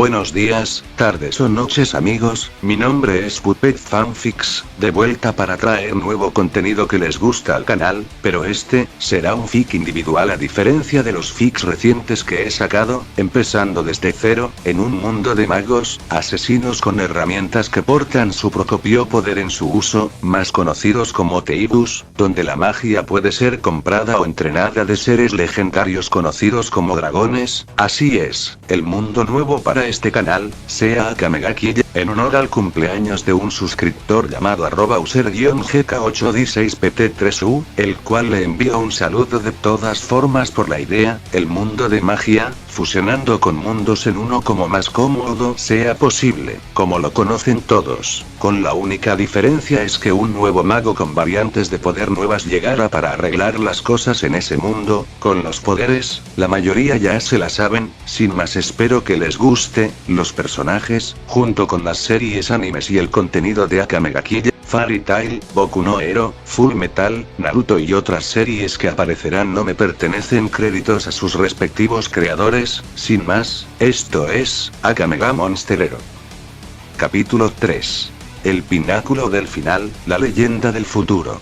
Buenos días, tardes o noches amigos, mi nombre es Puppet Fanfics, de vuelta para traer nuevo contenido que les gusta al canal, pero este, será un fic individual a diferencia de los fics recientes que he sacado, empezando desde cero, en un mundo de magos, asesinos con herramientas que portan su propio poder en su uso, más conocidos como Teibus, donde la magia puede ser comprada o entrenada de seres legendarios conocidos como dragones, así es, el mundo nuevo para este canal, sea Akamegaki, en honor al cumpleaños de un suscriptor llamado @user-gk8d6pt3u, el cual le envío un saludo de todas formas por la idea, el mundo de magia, fusionando con mundos en uno como más cómodo sea posible, como lo conocen todos, con la única diferencia es que un nuevo mago con variantes de poder nuevas llegara para arreglar las cosas en ese mundo, con los poderes, la mayoría ya se la saben, sin más espero que les guste, los personajes, junto con las series animes y el contenido de Akamegaki, Fairy Tail, Boku no Hero, Full Metal, Naruto y otras series que aparecerán no me pertenecen créditos a sus respectivos creadores, sin más, esto es, Akamega Monster Hero. Capítulo 3. El pináculo del final, la leyenda del futuro.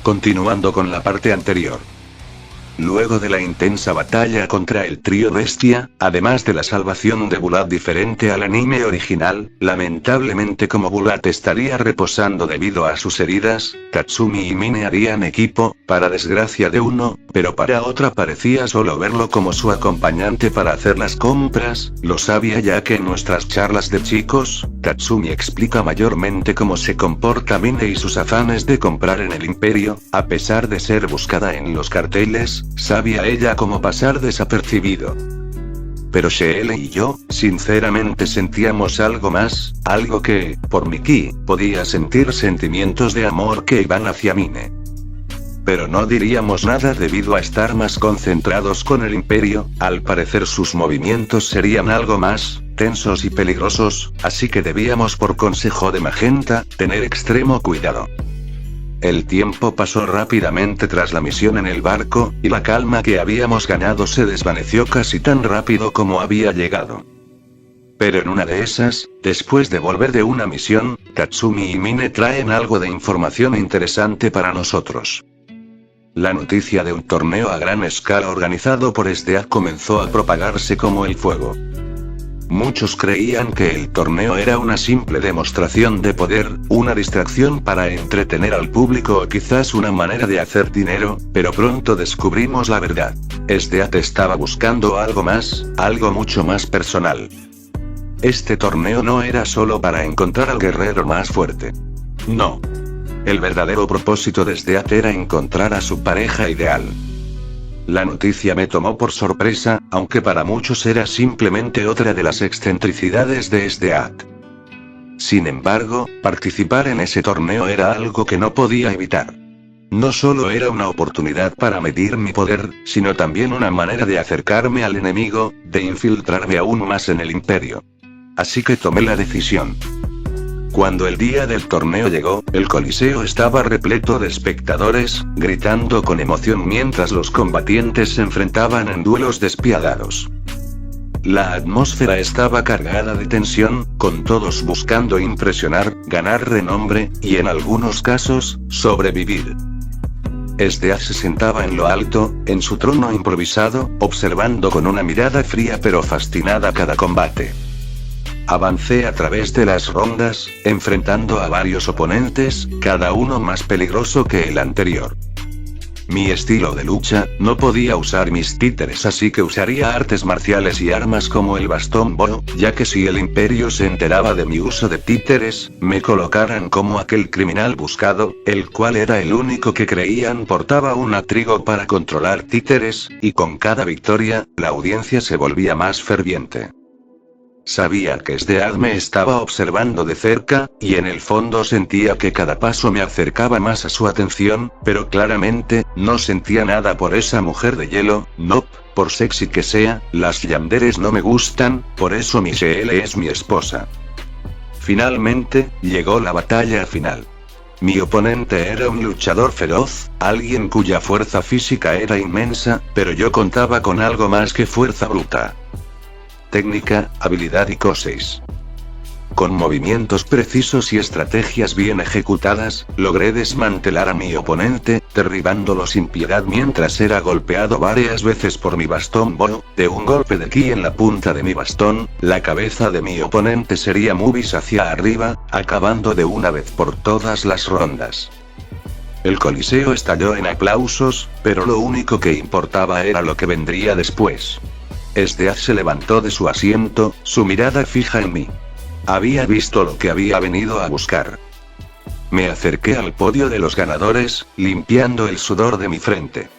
Continuando con la parte anterior. Luego de la intensa batalla contra el trío bestia, además de la salvación de Bulat diferente al anime original, lamentablemente como Bulat estaría reposando debido a sus heridas, Katsumi y Mine harían equipo, para desgracia de uno, pero para otra parecía solo verlo como su acompañante para hacer las compras, lo sabía ya que en nuestras charlas de chicos, Katsumi explica mayormente cómo se comporta Mine y sus afanes de comprar en el imperio, a pesar de ser buscada en los carteles, sabía ella cómo pasar desapercibido. Pero Sheele y yo, sinceramente sentíamos algo más, algo que, por Miki, podía sentir sentimientos de amor que iban hacia Mine. Pero no diríamos nada debido a estar más concentrados con el imperio, al parecer sus movimientos serían algo más tensos y peligrosos, así que debíamos por consejo de Magenta, tener extremo cuidado. El tiempo pasó rápidamente tras la misión en el barco, y la calma que habíamos ganado se desvaneció casi tan rápido como había llegado. Pero en una de esas, después de volver de una misión, Katsumi y Mine traen algo de información interesante para nosotros. La noticia de un torneo a gran escala organizado por SDA comenzó a propagarse como el fuego. Muchos creían que el torneo era una simple demostración de poder, una distracción para entretener al público o quizás una manera de hacer dinero, pero pronto descubrimos la verdad. SDA estaba buscando algo más, algo mucho más personal. Este torneo no era solo para encontrar al guerrero más fuerte. No. El verdadero propósito de SDA era encontrar a su pareja ideal. La noticia me tomó por sorpresa, aunque para muchos era simplemente otra de las excentricidades de SDAC. Sin embargo, participar en ese torneo era algo que no podía evitar. No solo era una oportunidad para medir mi poder, sino también una manera de acercarme al enemigo, de infiltrarme aún más en el imperio. Así que tomé la decisión. Cuando el día del torneo llegó, el coliseo estaba repleto de espectadores, gritando con emoción mientras los combatientes se enfrentaban en duelos despiadados. La atmósfera estaba cargada de tensión, con todos buscando impresionar, ganar renombre, y en algunos casos, sobrevivir. SDA se sentaba en lo alto, en su trono improvisado, observando con una mirada fría pero fascinada cada combate. Avancé a través de las rondas, enfrentando a varios oponentes, cada uno más peligroso que el anterior. Mi estilo de lucha, no podía usar mis títeres así que usaría artes marciales y armas como el bastón Bo, ya que si el imperio se enteraba de mi uso de títeres, me colocaran como aquel criminal buscado, el cual era el único que creían portaba un atrigo para controlar títeres, y con cada victoria, la audiencia se volvía más ferviente. Sabía que SDAD me estaba observando de cerca, y en el fondo sentía que cada paso me acercaba más a su atención, pero claramente, no sentía nada por esa mujer de hielo, no, por sexy que sea, las yanderes no me gustan, por eso Michelle es mi esposa. Finalmente, llegó la batalla final. Mi oponente era un luchador feroz, alguien cuya fuerza física era inmensa, pero yo contaba con algo más que fuerza bruta. técnica, habilidad y cosas. Con movimientos precisos y estrategias bien ejecutadas, logré desmantelar a mi oponente, derribándolo sin piedad mientras era golpeado varias veces por mi bastón Bo. De un golpe de ki en la punta de mi bastón, la cabeza de mi oponente sería movies hacia arriba, acabando de una vez por todas las rondas. El coliseo estalló en aplausos, pero lo único que importaba era lo que vendría después. Esdeaz se levantó de su asiento, su mirada fija en mí. Había visto lo que había venido a buscar. Me acerqué al podio de los ganadores, limpiando el sudor de mi frente.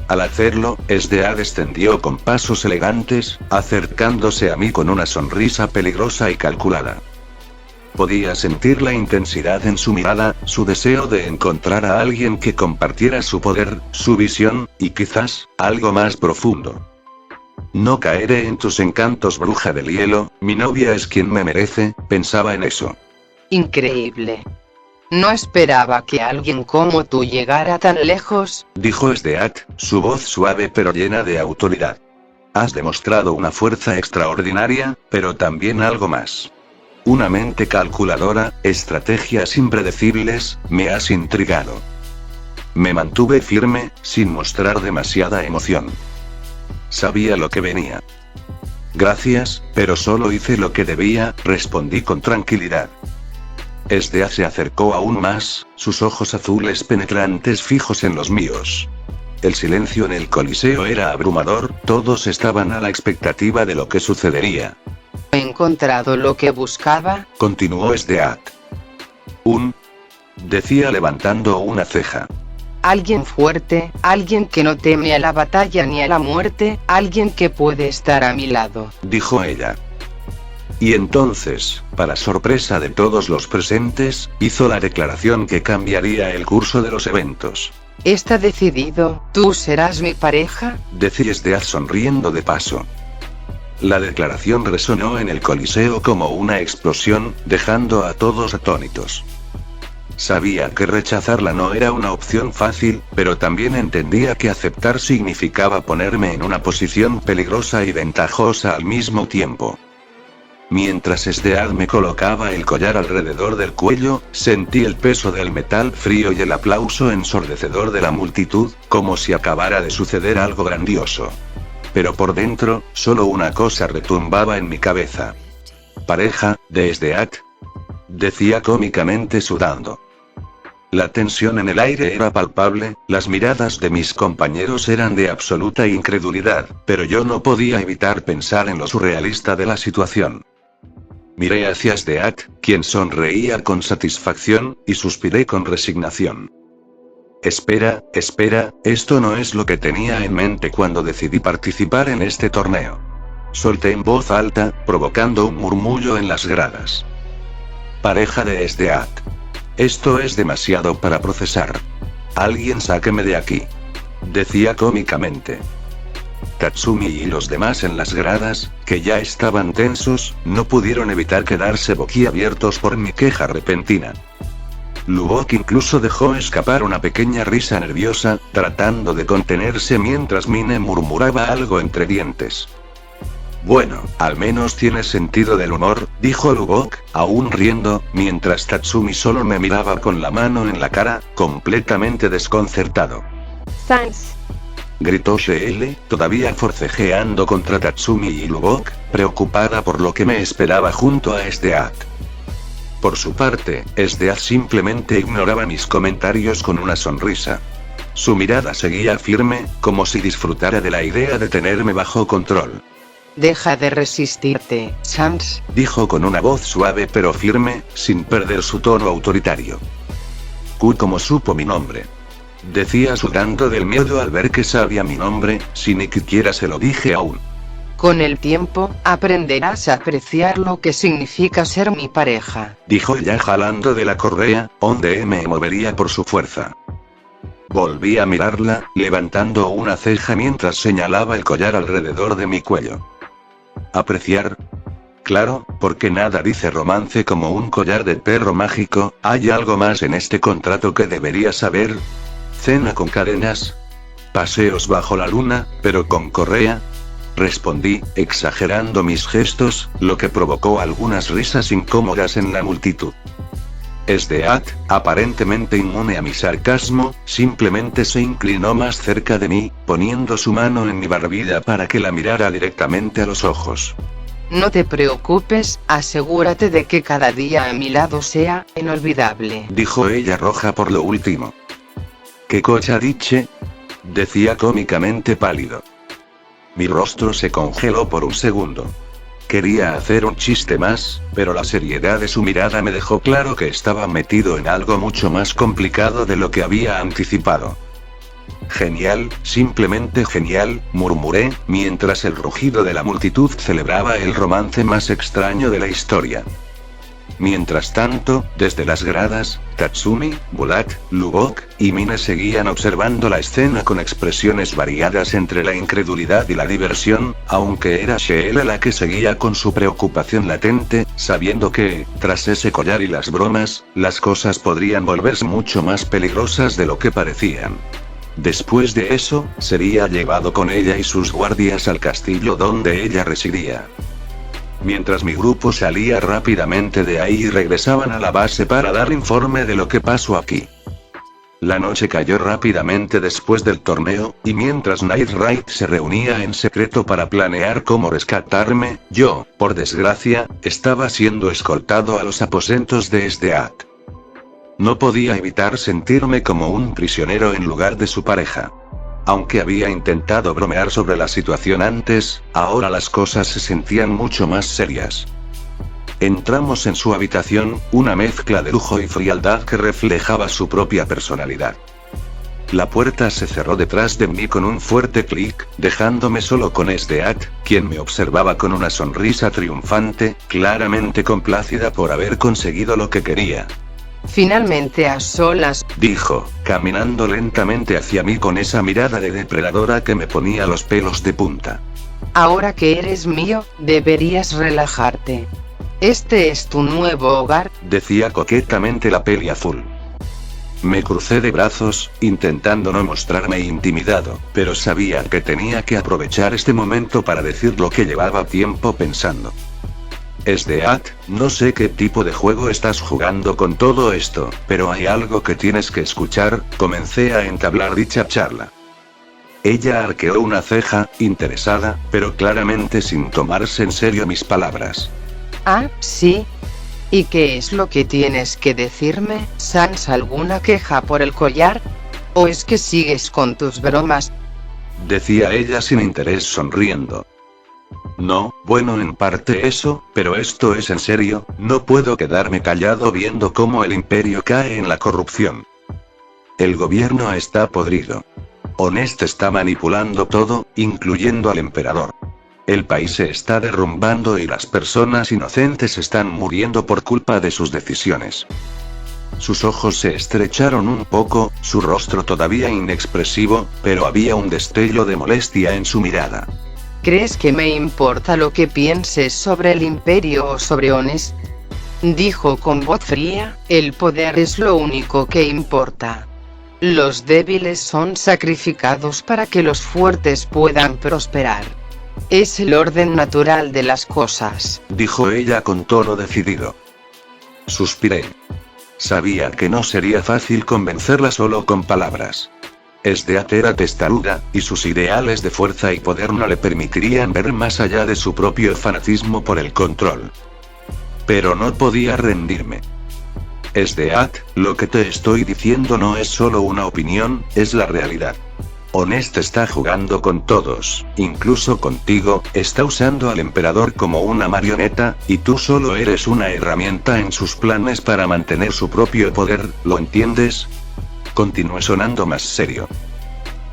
Al hacerlo, Esdeaz descendió con pasos elegantes, acercándose a mí con una sonrisa peligrosa y calculada. Podía sentir la intensidad en su mirada, su deseo de encontrar a alguien que compartiera su poder, su visión, y quizás, algo más profundo. No caeré en tus encantos, bruja del hielo, mi novia es quien me merece, pensaba en eso. Increíble. No esperaba que alguien como tú llegara tan lejos, dijo Esdeaz, su voz suave pero llena de autoridad. Has demostrado una fuerza extraordinaria, pero también algo más. Una mente calculadora, estrategias impredecibles, me has intrigado. Me mantuve firme, sin mostrar demasiada emoción. Sabía lo que venía. Gracias, pero solo hice lo que debía, respondí con tranquilidad. Esdeaz se acercó aún más, sus ojos azules penetrantes fijos en los míos. El silencio en el coliseo era abrumador, todos estaban a la expectativa de lo que sucedería. he encontrado lo que buscaba, continuó Esdeaz. Decía levantando una ceja. alguien fuerte, alguien que no teme a la batalla ni a la muerte, alguien que puede estar a mi lado, dijo ella. Y entonces, para sorpresa de todos los presentes, hizo la declaración que cambiaría el curso de los eventos. ¿Está decidido? ¿Tú serás mi pareja? Decía Esdeaz sonriendo de paso. La declaración resonó en el coliseo como una explosión, dejando a todos atónitos. Sabía que rechazarla no era una opción fácil, pero también entendía que aceptar significaba ponerme en una posición peligrosa y ventajosa al mismo tiempo. Mientras Esdeaz me colocaba el collar alrededor del cuello, sentí el peso del metal frío y el aplauso ensordecedor de la multitud, como si acabara de suceder algo grandioso. Pero por dentro, solo una cosa retumbaba en mi cabeza. «Pareja, de Esdeaz», decía cómicamente sudando. La tensión en el aire era palpable, las miradas de mis compañeros eran de absoluta incredulidad, pero yo no podía evitar pensar en lo surrealista de la situación. Miré hacia Esdeaz, quien sonreía con satisfacción, y suspiré con resignación. Espera, esto no es lo que tenía en mente cuando decidí participar en este torneo. Solté en voz alta, provocando un murmullo en las gradas. Pareja de Esdeaz. Esto es demasiado para procesar. Alguien sáqueme de aquí. Decía cómicamente. Tatsumi y los demás en las gradas, que ya estaban tensos, no pudieron evitar quedarse boquiabiertos por mi queja repentina. Lubok incluso dejó escapar una pequeña risa nerviosa, tratando de contenerse mientras Mine murmuraba algo entre dientes. Bueno, al menos tiene sentido del humor, dijo Lubok, aún riendo, mientras Tatsumi solo me miraba con la mano en la cara, completamente desconcertado. Sans. Gritó Sheele, todavía forcejeando contra Tatsumi y Lubok, preocupada por lo que me esperaba junto a Esdeaz. Por su parte, Esdeaz simplemente ignoraba mis comentarios con una sonrisa. Su mirada seguía firme, como si disfrutara de la idea de tenerme bajo control. Deja de resistirte, Sans, dijo con una voz suave pero firme, sin perder su tono autoritario. ¿Cómo supo mi nombre? Decía sudando del miedo al ver que sabía mi nombre, si ni siquiera se lo dije aún. Con el tiempo, aprenderás a apreciar lo que significa ser mi pareja, dijo ella jalando de la correa, donde me movería por su fuerza. Volví a mirarla, levantando una ceja mientras señalaba el collar alrededor de mi cuello. ¿Apreciar? Claro, porque nada dice romance como un collar de perro mágico. ¿Hay algo más en este contrato que deberías saber? ¿Cena con cadenas? ¿Paseos bajo la luna, pero con correa? respondí, exagerando mis gestos, lo que provocó algunas risas incómodas en la multitud. Esdeath, aparentemente inmune a mi sarcasmo, simplemente se inclinó más cerca de mí, poniendo su mano en mi barbilla para que la mirara directamente a los ojos. No te preocupes, asegúrate de que cada día a mi lado sea inolvidable, dijo ella roja por lo último. ¿Qué cosa dice? Decía cómicamente pálido. Mi rostro se congeló por un segundo. Quería hacer un chiste más, pero la seriedad de su mirada me dejó claro que estaba metido en algo mucho más complicado de lo que había anticipado. Genial, simplemente genial, murmuré, mientras el rugido de la multitud celebraba el romance más extraño de la historia. Mientras tanto, desde las gradas, Tatsumi, Bulat, Lubok y Mine seguían observando la escena con expresiones variadas entre la incredulidad y la diversión, aunque era Sheila la que seguía con su preocupación latente, sabiendo que, tras ese collar y las bromas, las cosas podrían volverse mucho más peligrosas de lo que parecían. Después de eso, sería llevado con ella y sus guardias al castillo donde ella residía. Mientras mi grupo salía rápidamente de ahí y regresaban a la base para dar informe de lo que pasó aquí. La noche cayó rápidamente después del torneo, y mientras Night Raid se reunía en secreto para planear cómo rescatarme, yo, por desgracia, estaba siendo escoltado a los aposentos de Esdeath. No podía evitar sentirme como un prisionero en lugar de su pareja. Aunque había intentado bromear sobre la situación antes, ahora las cosas se sentían mucho más serias. Entramos en su habitación, una mezcla de lujo y frialdad que reflejaba su propia personalidad. La puerta se cerró detrás de mí con un fuerte clic, dejándome solo con Esdeath, quien me observaba con una sonrisa triunfante, claramente complacida por haber conseguido lo que quería. Finalmente a solas, dijo, caminando lentamente hacia mí con esa mirada de depredadora que me ponía los pelos de punta. Ahora que eres mío, deberías relajarte. Este es tu nuevo hogar, decía coquetamente la peli azul. Me crucé de brazos, intentando no mostrarme intimidado, pero sabía que tenía que aprovechar este momento para decir lo que llevaba tiempo pensando. Esdeath, no sé qué tipo de juego estás jugando con todo esto, pero hay algo que tienes que escuchar, comencé a entablar dicha charla. Ella arqueó una ceja, interesada, pero claramente sin tomarse en serio mis palabras. Ah, sí. ¿Y qué es lo que tienes que decirme? ¿Sans alguna queja por el collar? ¿O es que sigues con tus bromas? Decía ella sin interés sonriendo. No, bueno, en parte eso, pero esto es en serio, no puedo quedarme callado viendo cómo el imperio cae en la corrupción. El gobierno está podrido. Honest está manipulando todo, incluyendo al emperador. El país se está derrumbando y las personas inocentes están muriendo por culpa de sus decisiones. Sus ojos se estrecharon un poco, su rostro todavía inexpresivo, pero había un destello de molestia en su mirada. ¿Crees que me importa lo que pienses sobre el imperio o sobre Honest? Dijo con voz fría, el poder es lo único que importa. Los débiles son sacrificados para que los fuertes puedan prosperar. Es el orden natural de las cosas, dijo ella con tono decidido. Suspiré. Sabía que no sería fácil convencerla solo con palabras. Esdeath era testaruda, y sus ideales de fuerza y poder no le permitirían ver más allá de su propio fanatismo por el control. Pero no podía rendirme. Esdeath, lo que te estoy diciendo no es solo una opinión, es la realidad. Honest está jugando con todos, incluso contigo, está usando al emperador como una marioneta, y tú solo eres una herramienta en sus planes para mantener su propio poder, ¿lo entiendes? Continué sonando más serio.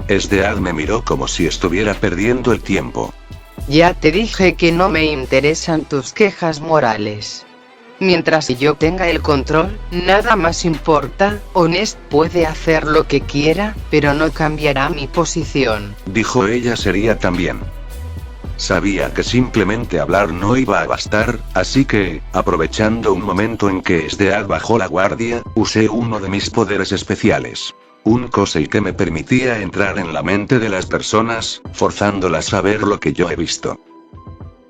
Esdeath me miró como si estuviera perdiendo el tiempo. Ya te dije que no me interesan tus quejas morales. Mientras yo tenga el control, nada más importa. Honest puede hacer lo que quiera, pero no cambiará mi posición, dijo ella seria también. Sabía que simplemente hablar no iba a bastar, así que, aprovechando un momento en que Esdeath bajó la guardia, usé uno de mis poderes especiales. Un Kosei que me permitía entrar en la mente de las personas, forzándolas a ver lo que yo he visto.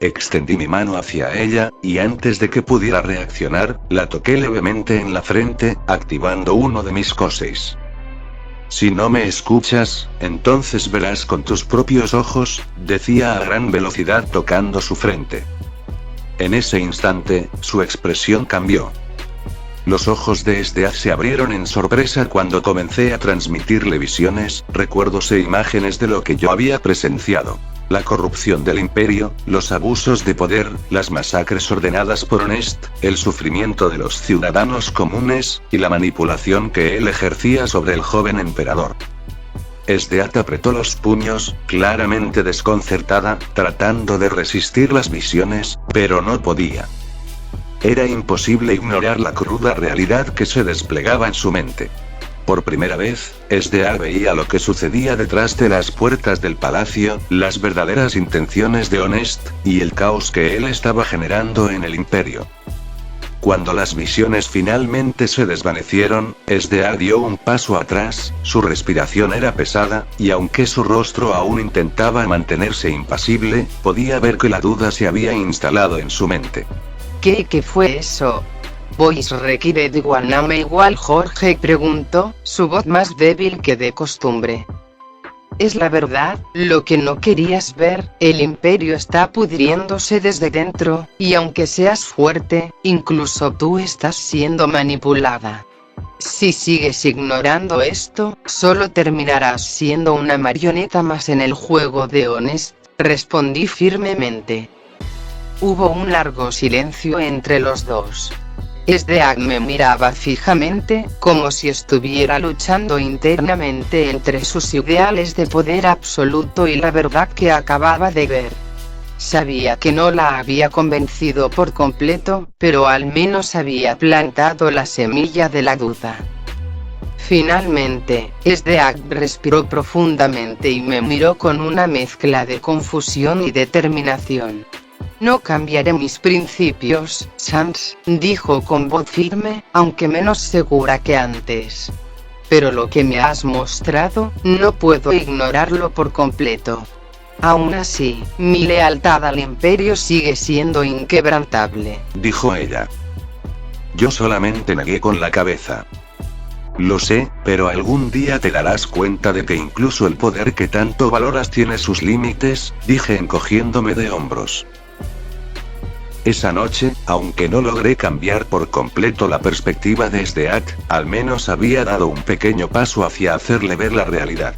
Extendí mi mano hacia ella, y antes de que pudiera reaccionar, la toqué levemente en la frente, activando uno de mis Koseis. Si no me escuchas, entonces verás con tus propios ojos, decía a gran velocidad tocando su frente. En ese instante, su expresión cambió. Los ojos de Esdeath se abrieron en sorpresa cuando comencé a transmitirle visiones, recuerdos e imágenes de lo que yo había presenciado. La corrupción del imperio, los abusos de poder, las masacres ordenadas por Honest, el sufrimiento de los ciudadanos comunes, y la manipulación que él ejercía sobre el joven emperador. Esdeath apretó los puños, claramente desconcertada, tratando de resistir las visiones, pero no podía. Era imposible ignorar la cruda realidad que se desplegaba en su mente. Por primera vez, Esdeath veía lo que sucedía detrás de las puertas del palacio, las verdaderas intenciones de Honest, y el caos que él estaba generando en el imperio. Cuando las visiones finalmente se desvanecieron, Esdeath dio un paso atrás, su respiración era pesada, y aunque su rostro aún intentaba mantenerse impasible, podía ver que la duda se había instalado en su mente. ¿Qué fue eso? ¿Voice required igual name igual Jorge? Preguntó, su voz más débil que de costumbre. Es la verdad, lo que no querías ver, el imperio está pudriéndose desde dentro, y aunque seas fuerte, incluso tú estás siendo manipulada. Si sigues ignorando esto, solo terminarás siendo una marioneta más en el juego de Honest, respondí firmemente. Hubo un largo silencio entre los dos. Esdeath me miraba fijamente, como si estuviera luchando internamente entre sus ideales de poder absoluto y la verdad que acababa de ver. Sabía que no la había convencido por completo, pero al menos había plantado la semilla de la duda. Finalmente, Esdeath respiró profundamente y me miró con una mezcla de confusión y determinación. No cambiaré mis principios, Sans, dijo con voz firme, aunque menos segura que antes. Pero lo que me has mostrado, no puedo ignorarlo por completo. Aún así, mi lealtad al imperio sigue siendo inquebrantable, dijo ella. Yo solamente negué con la cabeza. Lo sé, pero algún día te darás cuenta de que incluso el poder que tanto valoras tiene sus límites, dije encogiéndome de hombros. Esa noche, aunque no logré cambiar por completo la perspectiva de Esdeath, al menos había dado un pequeño paso hacia hacerle ver la realidad.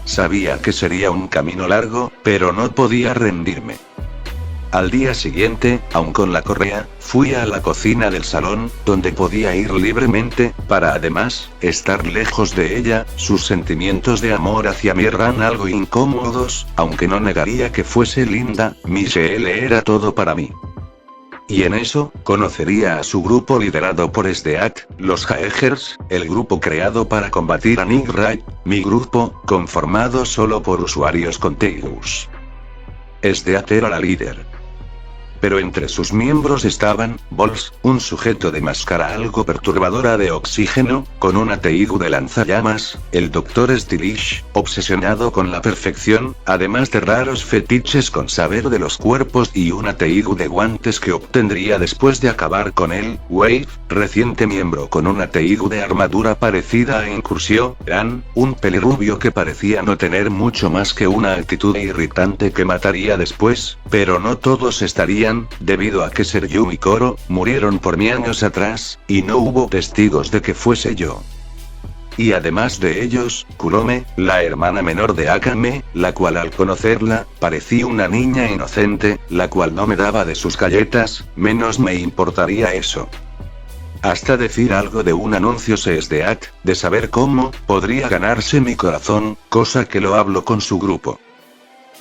Sabía que sería un camino largo, pero no podía rendirme. Al día siguiente, aun con la correa, fui a la cocina del salón, donde podía ir libremente, para además, estar lejos de ella. Sus sentimientos de amor hacia mí eran algo incómodos, aunque no negaría que fuese linda, Michelle era todo para mí. Y en eso, conocería a su grupo liderado por Esdeath, los Jaegers, el grupo creado para combatir a Nick Wright, mi grupo, conformado solo por usuarios con Tegus. Esdeath era la líder. Pero entre sus miembros estaban, Bols, un sujeto de máscara algo perturbadora de oxígeno, con una Teigu de lanzallamas, el Dr. Stylish, obsesionado con la perfección, además de raros fetiches con saber de los cuerpos y una Teigu de guantes que obtendría después de acabar con él, Wave, reciente miembro con una Teigu de armadura parecida a Incursión, An, un pelirrubio que parecía no tener mucho más que una actitud irritante que mataría después, pero no todos estarían, debido a que Seryu y Koro murieron por mí años atrás, y no hubo testigos de que fuese yo. Y además de ellos, Kurome, la hermana menor de Akame, la cual al conocerla, parecía una niña inocente, la cual no me daba de sus galletas, menos me importaría eso. Hasta decir algo de un anuncio Esdeath, de saber cómo podría ganarse mi corazón, cosa que lo hablo con su grupo.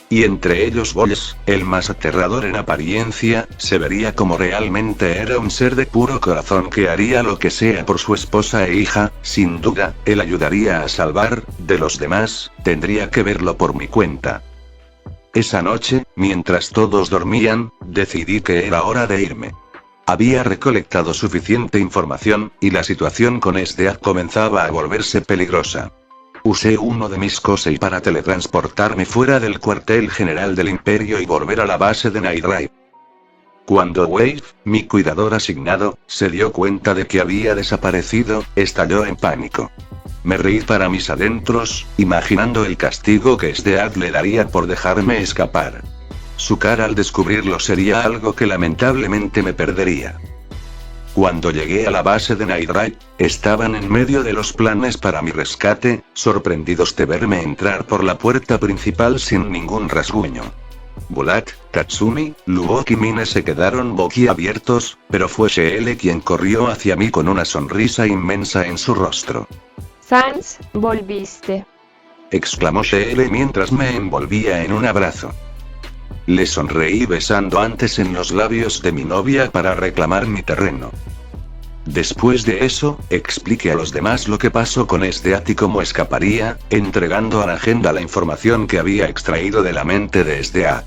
Y entre ellos Bols, el más aterrador en apariencia, se vería como realmente era un ser de puro corazón que haría lo que sea por su esposa e hija. Sin duda, él ayudaría a salvar, de los demás, tendría que verlo por mi cuenta. Esa noche, mientras todos dormían, decidí que era hora de irme. Había recolectado suficiente información, y la situación con Esdeath comenzaba a volverse peligrosa. Usé uno de mis Kosei para teletransportarme fuera del cuartel general del Imperio y volver a la base de Night Drive. Cuando Wave, mi cuidador asignado, se dio cuenta de que había desaparecido, estalló en pánico. Me reí para mis adentros, imaginando el castigo que Stead le daría por dejarme escapar. Su cara al descubrirlo sería algo que lamentablemente me perdería. Cuando llegué a la base de Night Drive, estaban en medio de los planes para mi rescate, sorprendidos de verme entrar por la puerta principal sin ningún rasguño. Bulat, Tatsumi, Lubok y Mine se quedaron boquiabiertos, pero fue Sheele quien corrió hacia mí con una sonrisa inmensa en su rostro. Sans, volviste. Exclamó Sheele mientras me envolvía en un abrazo. Le sonreí besando antes en los labios de mi novia para reclamar mi terreno. Después de eso, expliqué a los demás lo que pasó con Stead y cómo escaparía, entregando a la agenda la información que había extraído de la mente de Stead.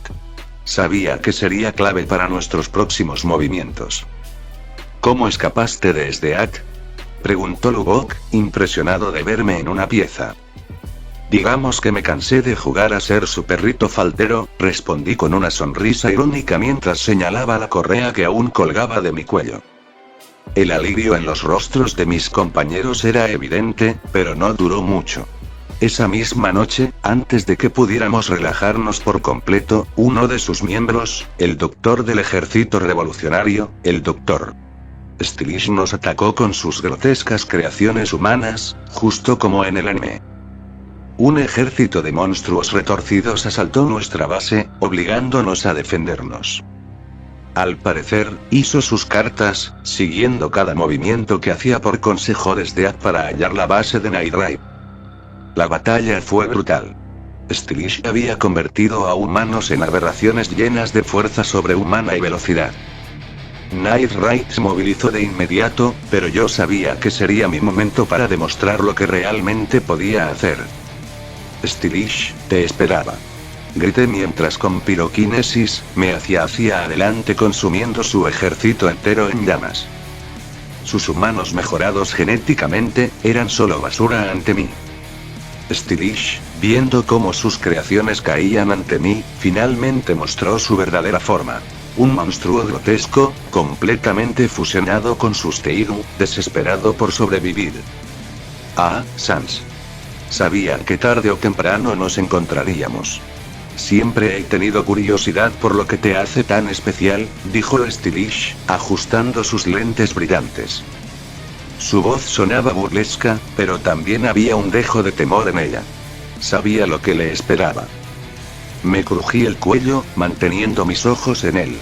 Sabía que sería clave para nuestros próximos movimientos. ¿Cómo escapaste de Stead?, preguntó Lubok, impresionado de verme en una pieza. Digamos que me cansé de jugar a ser su perrito faltero, respondí con una sonrisa irónica mientras señalaba la correa que aún colgaba de mi cuello. El alivio en los rostros de mis compañeros era evidente, pero no duró mucho. Esa misma noche, antes de que pudiéramos relajarnos por completo, uno de sus miembros, el doctor del ejército revolucionario, el Dr. Stylish, nos atacó con sus grotescas creaciones humanas, justo como en el anime. Un ejército de monstruos retorcidos asaltó nuestra base, obligándonos a defendernos. Al parecer, hizo sus cartas, siguiendo cada movimiento que hacía por consejo de Stead para hallar la base de Night Drive. La batalla fue brutal. Stylish había convertido a humanos en aberraciones llenas de fuerza sobrehumana y velocidad. Night Drive se movilizó de inmediato, pero yo sabía que sería mi momento para demostrar lo que realmente podía hacer. Stylish, te esperaba. Grité mientras con piroquinesis, me hacía hacia adelante consumiendo su ejército entero en llamas. Sus humanos mejorados genéticamente, eran solo basura ante mí. Stylish, viendo cómo sus creaciones caían ante mí, finalmente mostró su verdadera forma. Un monstruo grotesco, completamente fusionado con sus Teiru, desesperado por sobrevivir. Ah, Sans. Sabía que tarde o temprano nos encontraríamos. Siempre he tenido curiosidad por lo que te hace tan especial, dijo Stylish, ajustando sus lentes brillantes. Su voz sonaba burlesca, pero también había un dejo de temor en ella. Sabía lo que le esperaba. Me crují el cuello, manteniendo mis ojos en él.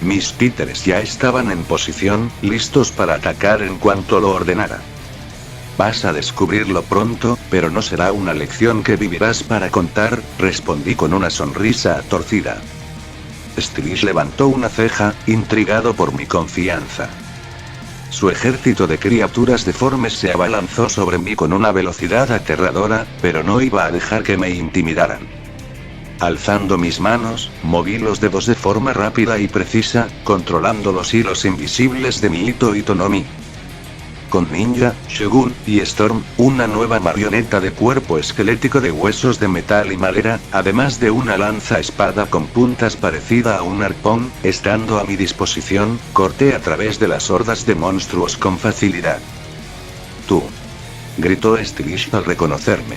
Mis títeres ya estaban en posición, listos para atacar en cuanto lo ordenara. Vas a descubrirlo pronto, pero no será una lección que vivirás para contar, respondí con una sonrisa torcida. Stylish levantó una ceja, intrigado por mi confianza. Su ejército de criaturas deformes se abalanzó sobre mí con una velocidad aterradora, pero no iba a dejar que me intimidaran. Alzando mis manos, moví los dedos de forma rápida y precisa, controlando los hilos invisibles de mi Ito Ito no Mi. Con Ninja, Shogun y Storm, una nueva marioneta de cuerpo esquelético de huesos de metal y madera, además de una lanza-espada con puntas parecida a un arpón, estando a mi disposición, corté a través de las hordas de monstruos con facilidad. Tú. Gritó Stylish al reconocerme.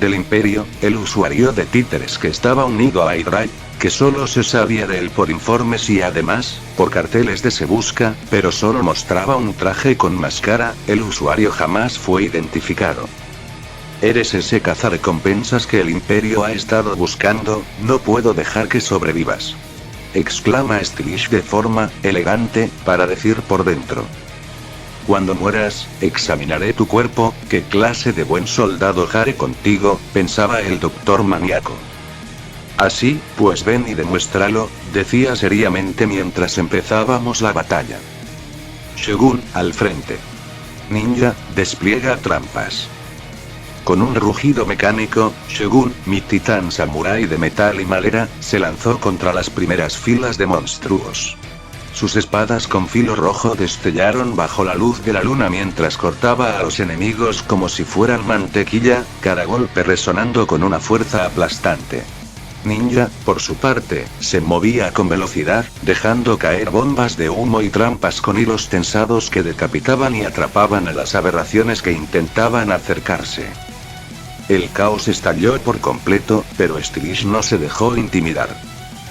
Del Imperio, el usuario de títeres que estaba unido a Hydra, que solo se sabía de él por informes y además, por carteles de Se Busca, pero solo mostraba un traje con máscara, el usuario jamás fue identificado. Eres ese cazarrecompensas que el Imperio ha estado buscando, no puedo dejar que sobrevivas. Exclama Stylish de forma elegante, para decir por dentro. Cuando mueras, examinaré tu cuerpo, qué clase de buen soldado haré contigo, pensaba el doctor maníaco. Así, pues ven y demuéstralo, decía seriamente mientras empezábamos la batalla. Shogun, al frente. Ninja, despliega trampas. Con un rugido mecánico, Shogun, mi titán samurái de metal y madera, se lanzó contra las primeras filas de monstruos. Sus espadas con filo rojo destellaron bajo la luz de la luna mientras cortaba a los enemigos como si fueran mantequilla, cada golpe resonando con una fuerza aplastante. Ninja, por su parte, se movía con velocidad, dejando caer bombas de humo y trampas con hilos tensados que decapitaban y atrapaban a las aberraciones que intentaban acercarse. El caos estalló por completo, pero Stylish no se dejó intimidar.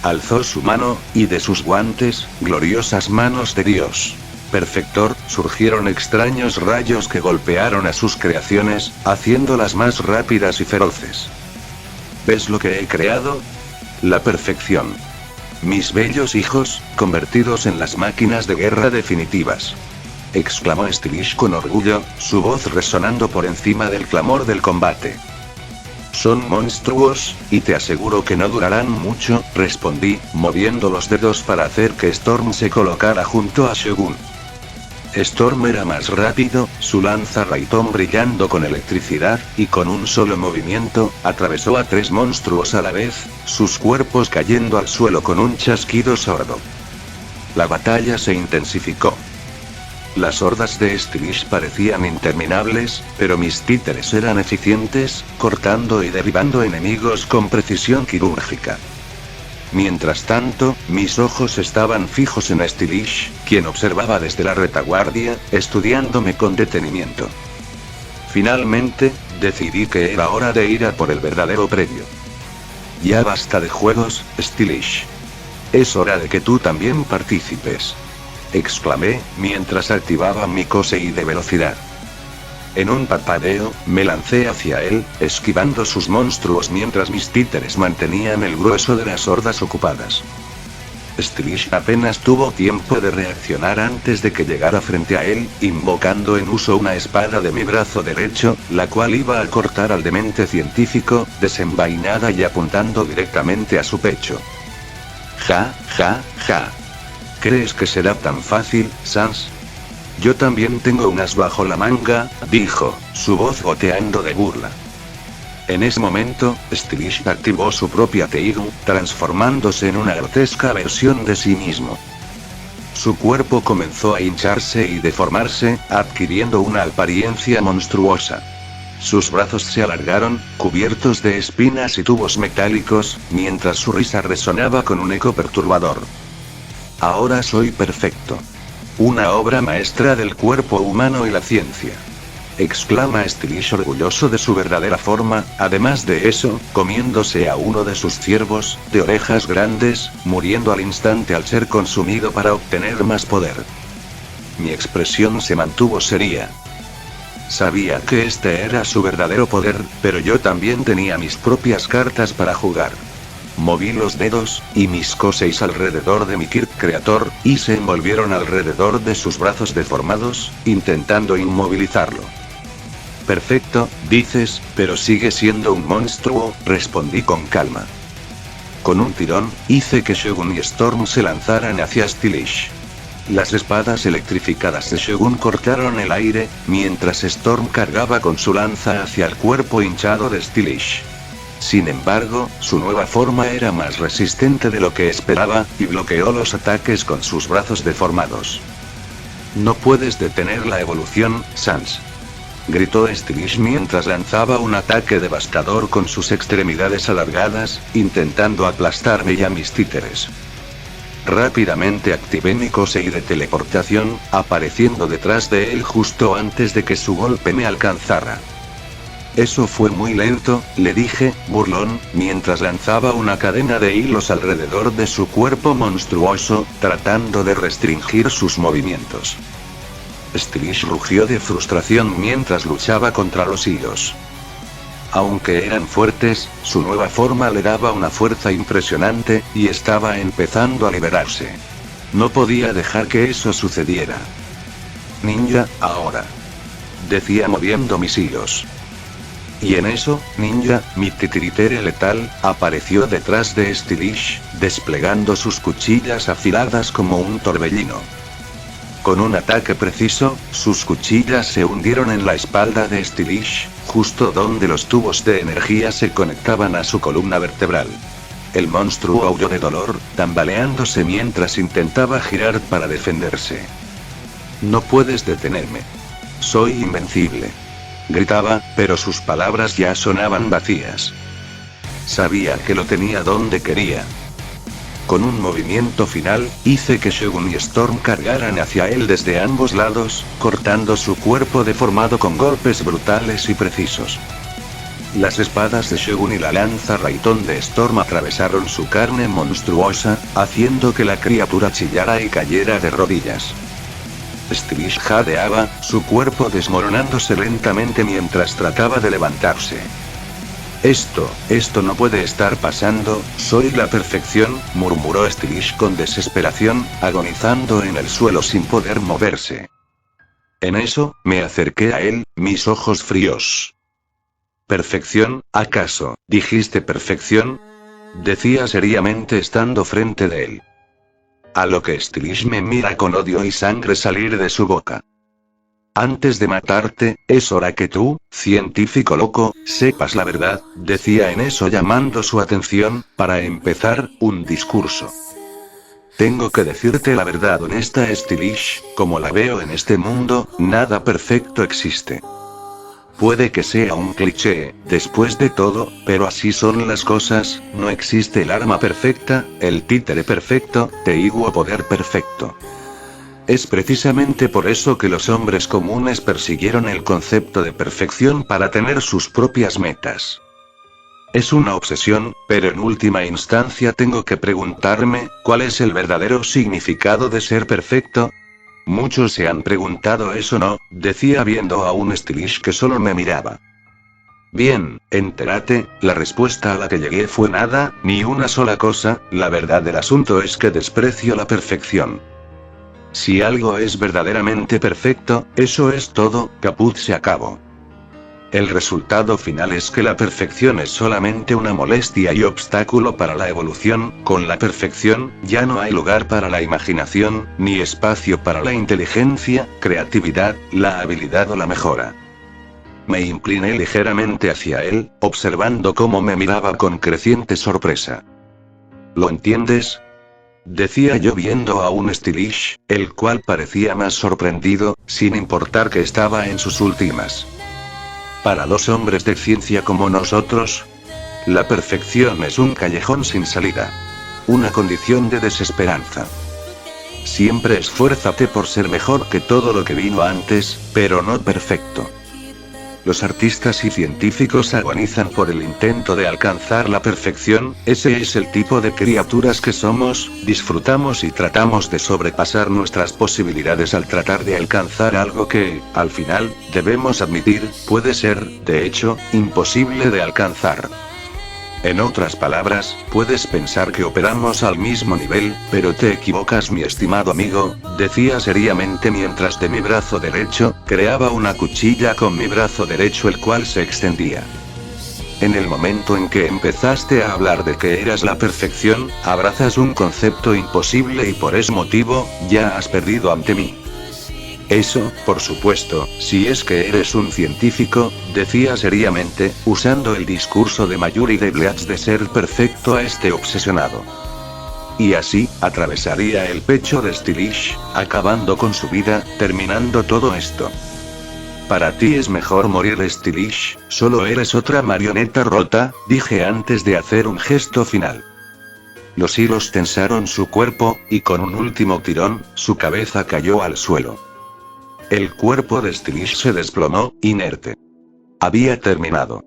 Alzó su mano, y de sus guantes, gloriosas manos de Dios Perfector, surgieron extraños rayos que golpearon a sus creaciones, haciéndolas más rápidas y feroces. ¿Ves lo que he creado? La perfección. Mis bellos hijos, convertidos en las máquinas de guerra definitivas. Exclamó Stylish con orgullo, su voz resonando por encima del clamor del combate. Son monstruos, y te aseguro que no durarán mucho, respondí, moviendo los dedos para hacer que Storm se colocara junto a Shogun. Storm era más rápido, su lanza Raiton brillando con electricidad, y con un solo movimiento, atravesó a 3 monstruos a la vez, sus cuerpos cayendo al suelo con un chasquido sordo. La batalla se intensificó. Las hordas de Stylish parecían interminables, pero mis títeres eran eficientes, cortando y derribando enemigos con precisión quirúrgica. Mientras tanto, mis ojos estaban fijos en Stylish, quien observaba desde la retaguardia, estudiándome con detenimiento. Finalmente, decidí que era hora de ir a por el verdadero premio. Ya basta de juegos, Stylish. Es hora de que tú también participes. Exclamé, mientras activaba mi Kosei de velocidad. En un parpadeo, me lancé hacia él, esquivando sus monstruos mientras mis títeres mantenían el grueso de las hordas ocupadas. Stylish apenas tuvo tiempo de reaccionar antes de que llegara frente a él, invocando en uso una espada de mi brazo derecho, la cual iba a cortar al demente científico, desenvainada y apuntando directamente a su pecho. Ja, ja, ja. ¿Crees que será tan fácil, Sans? Yo también tengo un as bajo la manga, dijo, su voz goteando de burla. En ese momento, Stylish activó su propia Teigu, transformándose en una grotesca versión de sí mismo. Su cuerpo comenzó a hincharse y deformarse, adquiriendo una apariencia monstruosa. Sus brazos se alargaron, cubiertos de espinas y tubos metálicos, mientras su risa resonaba con un eco perturbador. Ahora soy perfecto. Una obra maestra del cuerpo humano y la ciencia. Exclama Stylish orgulloso de su verdadera forma, además de eso, comiéndose a uno de sus ciervos, de orejas grandes, muriendo al instante al ser consumido para obtener más poder. Mi expresión se mantuvo seria. Sabía que este era su verdadero poder, pero yo también tenía mis propias cartas para jugar. Moví los dedos, y mis Koseis alrededor de mi Kirk creator, y se envolvieron alrededor de sus brazos deformados, intentando inmovilizarlo. Perfecto, dices, pero sigue siendo un monstruo, respondí con calma. Con un tirón, hice que Shogun y Storm se lanzaran hacia Stylish. Las espadas electrificadas de Shogun cortaron el aire, mientras Storm cargaba con su lanza hacia el cuerpo hinchado de Stylish. Sin embargo, su nueva forma era más resistente de lo que esperaba, y bloqueó los ataques con sus brazos deformados. No puedes detener la evolución, Sans. Gritó Stylish mientras lanzaba un ataque devastador con sus extremidades alargadas, intentando aplastarme y a mis títeres. Rápidamente activé mi Kosei de teleportación, apareciendo detrás de él justo antes de que su golpe me alcanzara. Eso fue muy lento, le dije, burlón, mientras lanzaba una cadena de hilos alrededor de su cuerpo monstruoso, tratando de restringir sus movimientos. Stylish rugió de frustración mientras luchaba contra los hilos. Aunque eran fuertes, su nueva forma le daba una fuerza impresionante, y estaba empezando a liberarse. No podía dejar que eso sucediera. Ninja, ahora. Decía moviendo mis hilos. Y en eso, Ninja, mi titiritere letal, apareció detrás de Stylish, desplegando sus cuchillas afiladas como un torbellino. Con un ataque preciso, sus cuchillas se hundieron en la espalda de Stylish, justo donde los tubos de energía se conectaban a su columna vertebral. El monstruo aulló de dolor, tambaleándose mientras intentaba girar para defenderse. No puedes detenerme. Soy invencible. Gritaba, pero sus palabras ya sonaban vacías. Sabía que lo tenía donde quería. Con un movimiento final, hice que Shogun y Storm cargaran hacia él desde ambos lados, cortando su cuerpo deformado con golpes brutales y precisos. Las espadas de Shogun y la lanza Raitón de Storm atravesaron su carne monstruosa, haciendo que la criatura chillara y cayera de rodillas. Stylish jadeaba, su cuerpo desmoronándose lentamente mientras trataba de levantarse. Esto no puede estar pasando, soy la perfección, murmuró Stylish con desesperación, agonizando en el suelo sin poder moverse. En eso, me acerqué a él, mis ojos fríos. ¿Perfección, acaso, dijiste perfección? Decía seriamente estando frente de él. A lo que Stylish me mira con odio y sangre salir de su boca. Antes de matarte, es hora que tú, científico loco, sepas la verdad, decía en eso llamando su atención, para empezar, un discurso. Tengo que decirte la verdad honesta, Stylish, como la veo en este mundo, nada perfecto existe. Puede que sea un cliché, después de todo, pero así son las cosas, no existe el arma perfecta, el títere perfecto, Teigu o poder perfecto. Es precisamente por eso que los hombres comunes persiguieron el concepto de perfección para tener sus propias metas. Es una obsesión, pero en última instancia tengo que preguntarme, ¿cuál es el verdadero significado de ser perfecto? Muchos se han preguntado eso, ¿no? Decía viendo a un Stylish que solo me miraba. Bien, entérate, la respuesta a la que llegué fue nada, ni una sola cosa, la verdad del asunto es que desprecio la perfección. Si algo es verdaderamente perfecto, eso es todo, caput se acabó. El resultado final es que la perfección es solamente una molestia y obstáculo para la evolución, con la perfección, ya no hay lugar para la imaginación, ni espacio para la inteligencia, creatividad, la habilidad o la mejora. Me incliné ligeramente hacia él, observando cómo me miraba con creciente sorpresa. ¿Lo entiendes? Decía yo viendo a un Stylish, el cual parecía más sorprendido, sin importar que estaba en sus últimas. Para los hombres de ciencia como nosotros, la perfección es un callejón sin salida. Una condición de desesperanza. Siempre esfuérzate por ser mejor que todo lo que vino antes, pero no perfecto. Los artistas y científicos agonizan por el intento de alcanzar la perfección, ese es el tipo de criaturas que somos, disfrutamos y tratamos de sobrepasar nuestras posibilidades al tratar de alcanzar algo que, al final, debemos admitir, puede ser, de hecho, imposible de alcanzar. En otras palabras, puedes pensar que operamos al mismo nivel, pero te equivocas, mi estimado amigo, decía seriamente mientras de mi brazo derecho, creaba una cuchilla con mi brazo derecho el cual se extendía. En el momento en que empezaste a hablar de que eras la perfección, abrazas un concepto imposible y por ese motivo, ya has perdido ante mí. Eso, por supuesto, si es que eres un científico, decía seriamente, usando el discurso de Mayuri de Bleach de ser perfecto a este obsesionado. Y así, atravesaría el pecho de Stylish, acabando con su vida, terminando todo esto. Para ti es mejor morir, Stylish, solo eres otra marioneta rota, dije antes de hacer un gesto final. Los hilos tensaron su cuerpo, y con un último tirón, su cabeza cayó al suelo. El cuerpo de Stylish se desplomó, inerte. Había terminado.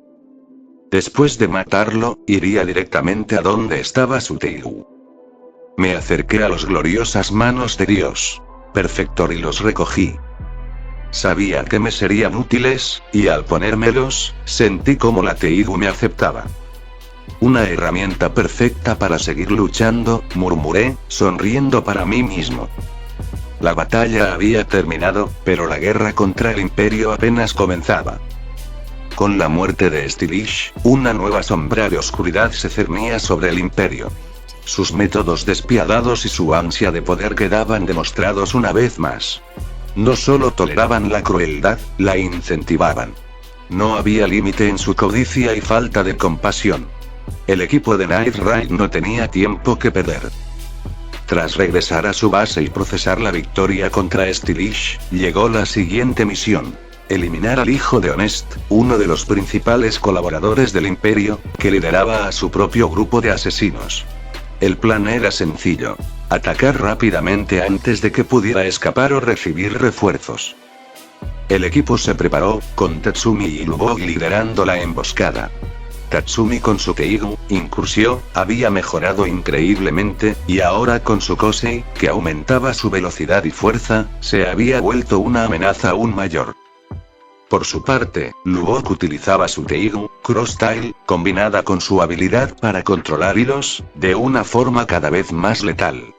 Después de matarlo, iría directamente a donde estaba su Teigu. Me acerqué a las gloriosas manos de Dios. Perfector y los recogí. Sabía que me serían útiles, y al ponérmelos, sentí como la Teigu me aceptaba. Una herramienta perfecta para seguir luchando, murmuré, sonriendo para mí mismo. La batalla había terminado, pero la guerra contra el Imperio apenas comenzaba. Con la muerte de Stylish, una nueva sombra de oscuridad se cernía sobre el Imperio. Sus métodos despiadados y su ansia de poder quedaban demostrados una vez más. No solo toleraban la crueldad, la incentivaban. No había límite en su codicia y falta de compasión. El equipo de Night Raid no tenía tiempo que perder. Tras regresar a su base y procesar la victoria contra Stylish, llegó la siguiente misión. Eliminar al hijo de Honest, uno de los principales colaboradores del Imperio, que lideraba a su propio grupo de asesinos. El plan era sencillo. Atacar rápidamente antes de que pudiera escapar o recibir refuerzos. El equipo se preparó, con Tatsumi y Lubog liderando la emboscada. Tatsumi con su Teigu, Incursio, había mejorado increíblemente, y ahora con su Kosei, que aumentaba su velocidad y fuerza, se había vuelto una amenaza aún mayor. Por su parte, Lubog utilizaba su Teigu, Cross-Tail, combinada con su habilidad para controlar hilos, de una forma cada vez más letal.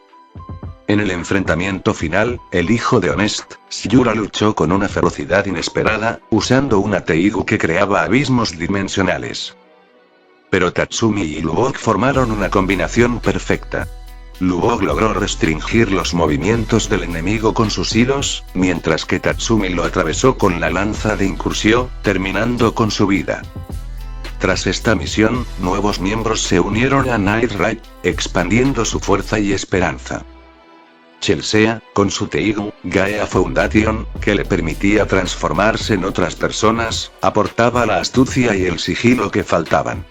En el enfrentamiento final, el hijo de Honest, Shiura luchó con una ferocidad inesperada, usando una Teigu que creaba abismos dimensionales. Pero Tatsumi y Lubog formaron una combinación perfecta. Lubog logró restringir los movimientos del enemigo con sus hilos, mientras que Tatsumi lo atravesó con la lanza de Incursio, terminando con su vida. Tras esta misión, nuevos miembros se unieron a Night Raid, expandiendo su fuerza y esperanza. Chelsea, con su Teigu, Gaea Foundation, que le permitía transformarse en otras personas, aportaba la astucia y el sigilo que faltaban.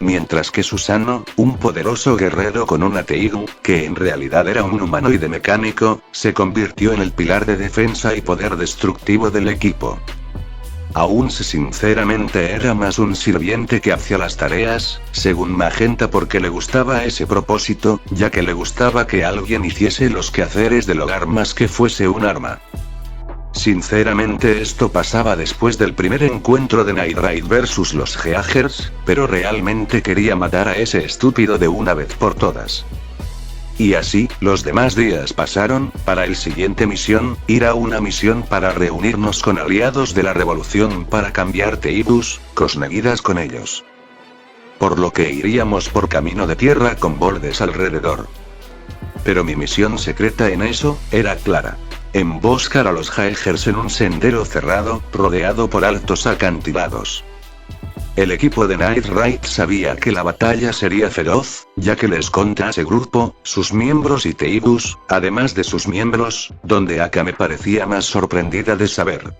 Mientras que Susano, un poderoso guerrero con una Teigu, que en realidad era un humanoide mecánico, se convirtió en el pilar de defensa y poder destructivo del equipo. Aún si sinceramente era más un sirviente que hacía las tareas, según Magenta, porque le gustaba ese propósito, ya que le gustaba que alguien hiciese los quehaceres del hogar más que fuese un arma. Sinceramente esto pasaba después del primer encuentro de Night Raid versus los Geagers, pero realmente quería matar a ese estúpido de una vez por todas. Y así, los demás días pasaron, para el siguiente misión, ir a una misión para reunirnos con aliados de la revolución para cambiar Teibus, cosneguidas con ellos. Por lo que iríamos por camino de tierra con bordes alrededor. Pero mi misión secreta en eso, era clara. Emboscar a los Jaegers en un sendero cerrado, rodeado por altos acantilados. El equipo de Night Raid sabía que la batalla sería feroz, ya que les conta a ese grupo, sus miembros y Teibus, además de sus miembros, donde Akame parecía más sorprendida de saber.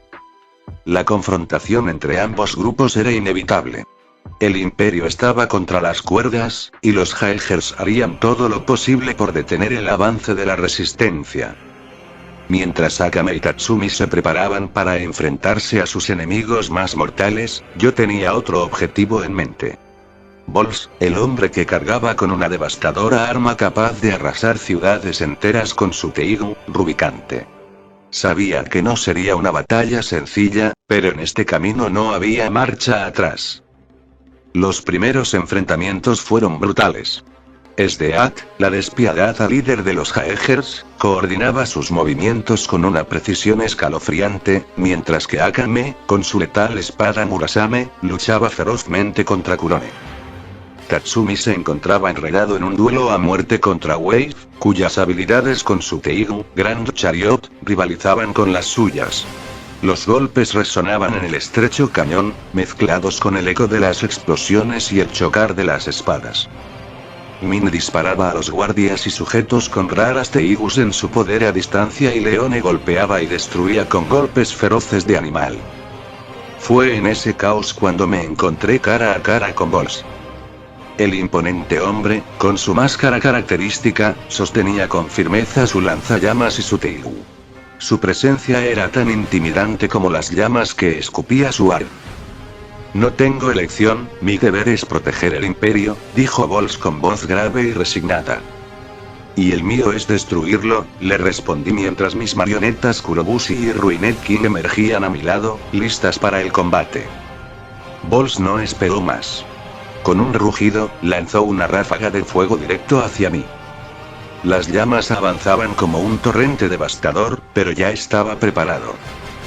La confrontación entre ambos grupos era inevitable. El Imperio estaba contra las cuerdas, y los Jaegers harían todo lo posible por detener el avance de la resistencia. Mientras Akame y Tatsumi se preparaban para enfrentarse a sus enemigos más mortales, yo tenía otro objetivo en mente. Bols, el hombre que cargaba con una devastadora arma capaz de arrasar ciudades enteras con su Teigu, Rubicante. Sabía que no sería una batalla sencilla, pero en este camino no había marcha atrás. Los primeros enfrentamientos fueron brutales. Sdeak, la despiadada líder de los Jaegers, coordinaba sus movimientos con una precisión escalofriante, mientras que Akame, con su letal espada Murasame, luchaba ferozmente contra Kurone. Tatsumi se encontraba enredado en un duelo a muerte contra Wave, cuyas habilidades con su Teigu, Grand Chariot, rivalizaban con las suyas. Los golpes resonaban en el estrecho cañón, mezclados con el eco de las explosiones y el chocar de las espadas. Min disparaba a los guardias y sujetos con raras Teigus en su poder a distancia y Leone golpeaba y destruía con golpes feroces de animal. Fue en ese caos cuando me encontré cara a cara con Bols. El imponente hombre, con su máscara característica, sostenía con firmeza su lanzallamas y su Teigu. Su presencia era tan intimidante como las llamas que escupía su ar. No tengo elección, mi deber es proteger el Imperio, dijo Bols con voz grave y resignada. Y el mío es destruirlo, le respondí mientras mis marionetas Kurobushi y Ruinet King emergían a mi lado, listas para el combate. Bols no esperó más. Con un rugido, lanzó una ráfaga de fuego directo hacia mí. Las llamas avanzaban como un torrente devastador, pero ya estaba preparado.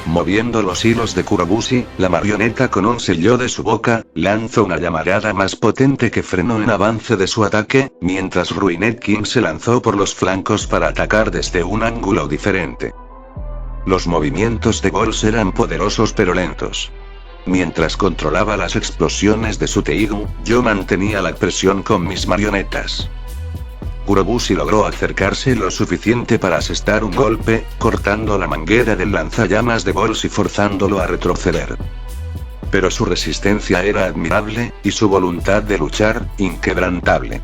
Moviendo los hilos de Kurobushi, la marioneta con un sello de su boca, lanzó una llamarada más potente que frenó el avance de su ataque, mientras Ruinet King se lanzó por los flancos para atacar desde un ángulo diferente. Los movimientos de Bols eran poderosos pero lentos. mientras controlaba las explosiones de su Teigu, yo mantenía la presión con mis marionetas. Kurobushi logró acercarse lo suficiente para asestar un golpe, cortando la manguera del lanzallamas de Bols y forzándolo a retroceder. Pero su resistencia era admirable, y su voluntad de luchar, inquebrantable.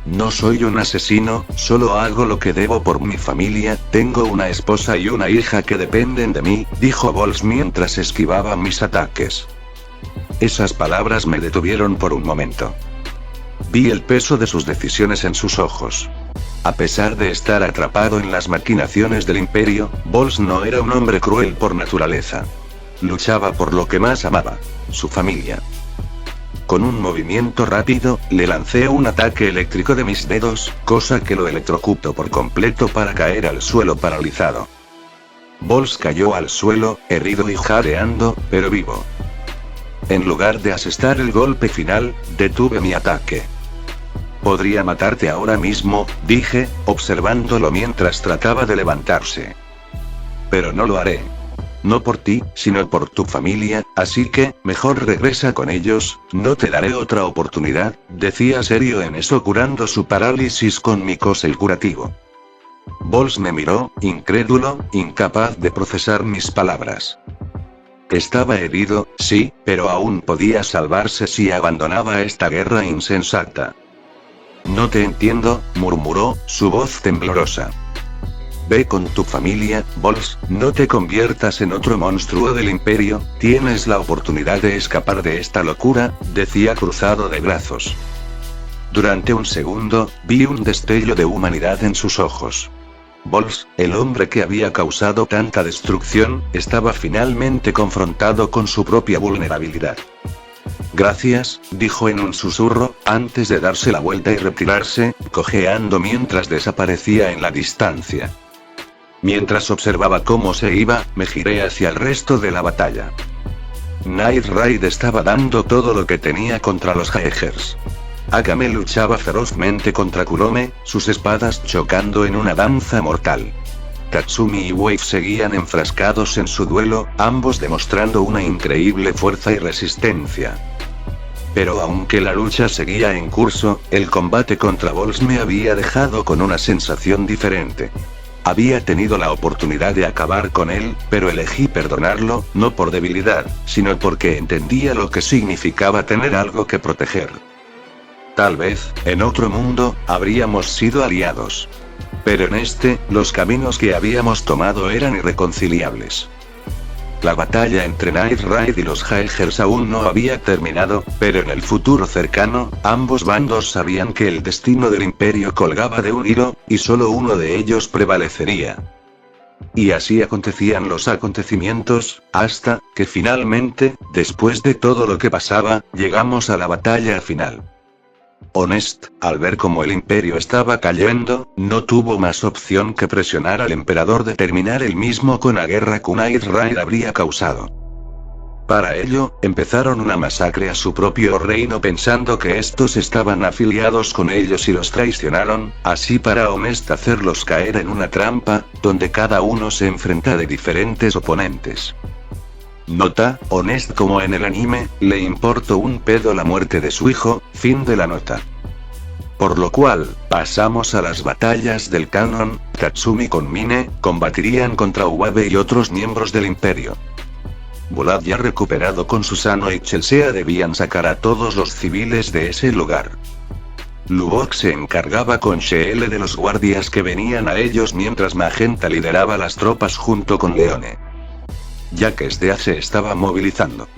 No soy un asesino, solo hago lo que debo por mi familia, tengo una esposa y una hija que dependen de mí, dijo Bols mientras esquivaba mis ataques. Esas palabras me detuvieron por un momento. Vi el peso de sus decisiones en sus ojos. A pesar de estar atrapado en las maquinaciones del imperio, Bols no era un hombre cruel por naturaleza. Luchaba por lo que más amaba, su familia. Con un movimiento rápido, le lancé un ataque eléctrico de mis dedos, cosa que lo electrocutó por completo para caer al suelo paralizado. Bols cayó al suelo, herido y jadeando, pero vivo. En lugar de asestar el golpe final, detuve mi ataque. Podría matarte ahora mismo, dije, observándolo mientras trataba de levantarse. Pero no lo haré. No por ti, sino por tu familia, así que, mejor regresa con ellos, no te daré otra oportunidad, decía serio en eso curando su parálisis con mi Kosei curativo. Bols me miró, incrédulo, incapaz de procesar mis palabras. Estaba herido, sí, pero aún podía salvarse si abandonaba esta guerra insensata. No te entiendo, murmuró, su voz temblorosa. Ve con tu familia, Bols, no te conviertas en otro monstruo del imperio, tienes la oportunidad de escapar de esta locura, decía cruzado de brazos. Durante un segundo, vi un destello de humanidad en sus ojos. Bols, el hombre que había causado tanta destrucción, estaba finalmente confrontado con su propia vulnerabilidad. Gracias, dijo en un susurro, antes de darse la vuelta y retirarse, cojeando mientras desaparecía en la distancia. Mientras observaba cómo se iba, me giré hacia el resto de la batalla. Night Raid estaba dando todo lo que tenía contra los Jaegers. Akame luchaba ferozmente contra Kurome, sus espadas chocando en una danza mortal. Tatsumi y Wave seguían enfrascados en su duelo, ambos demostrando una increíble fuerza y resistencia. Pero aunque la lucha seguía en curso, el combate contra Bols me había dejado con una sensación diferente. Había tenido la oportunidad de acabar con él, pero elegí perdonarlo, no por debilidad, sino porque entendía lo que significaba tener algo que proteger. Tal vez, en otro mundo, habríamos sido aliados. Pero en este, los caminos que habíamos tomado eran irreconciliables. La batalla entre Night Raid y los Jaegers aún no había terminado, pero en el futuro cercano, ambos bandos sabían que el destino del imperio colgaba de un hilo, y solo uno de ellos prevalecería. Y así acontecían los acontecimientos, hasta que finalmente, después de todo lo que pasaba, llegamos a la batalla final. Honest, al ver cómo el imperio estaba cayendo, no tuvo más opción que presionar al emperador de terminar él mismo con la guerra que Night Raid habría causado. Para ello, empezaron una masacre a su propio reino pensando que estos estaban afiliados con ellos y los traicionaron, así para Honest hacerlos caer en una trampa, donde cada uno se enfrenta de diferentes oponentes. Nota, Honest como en el anime, le importó un pedo la muerte de su hijo, fin de la nota. Por lo cual, pasamos a las batallas del canon. Tatsumi con Mine, combatirían contra Uabe y otros miembros del imperio. Bulat ya recuperado con Susano y Chelsea debían sacar a todos los civiles de ese lugar. Lubok se encargaba con Sheele de los guardias que venían a ellos mientras Magenta lideraba las tropas junto con Leone. Ya que SDA se estaba movilizando.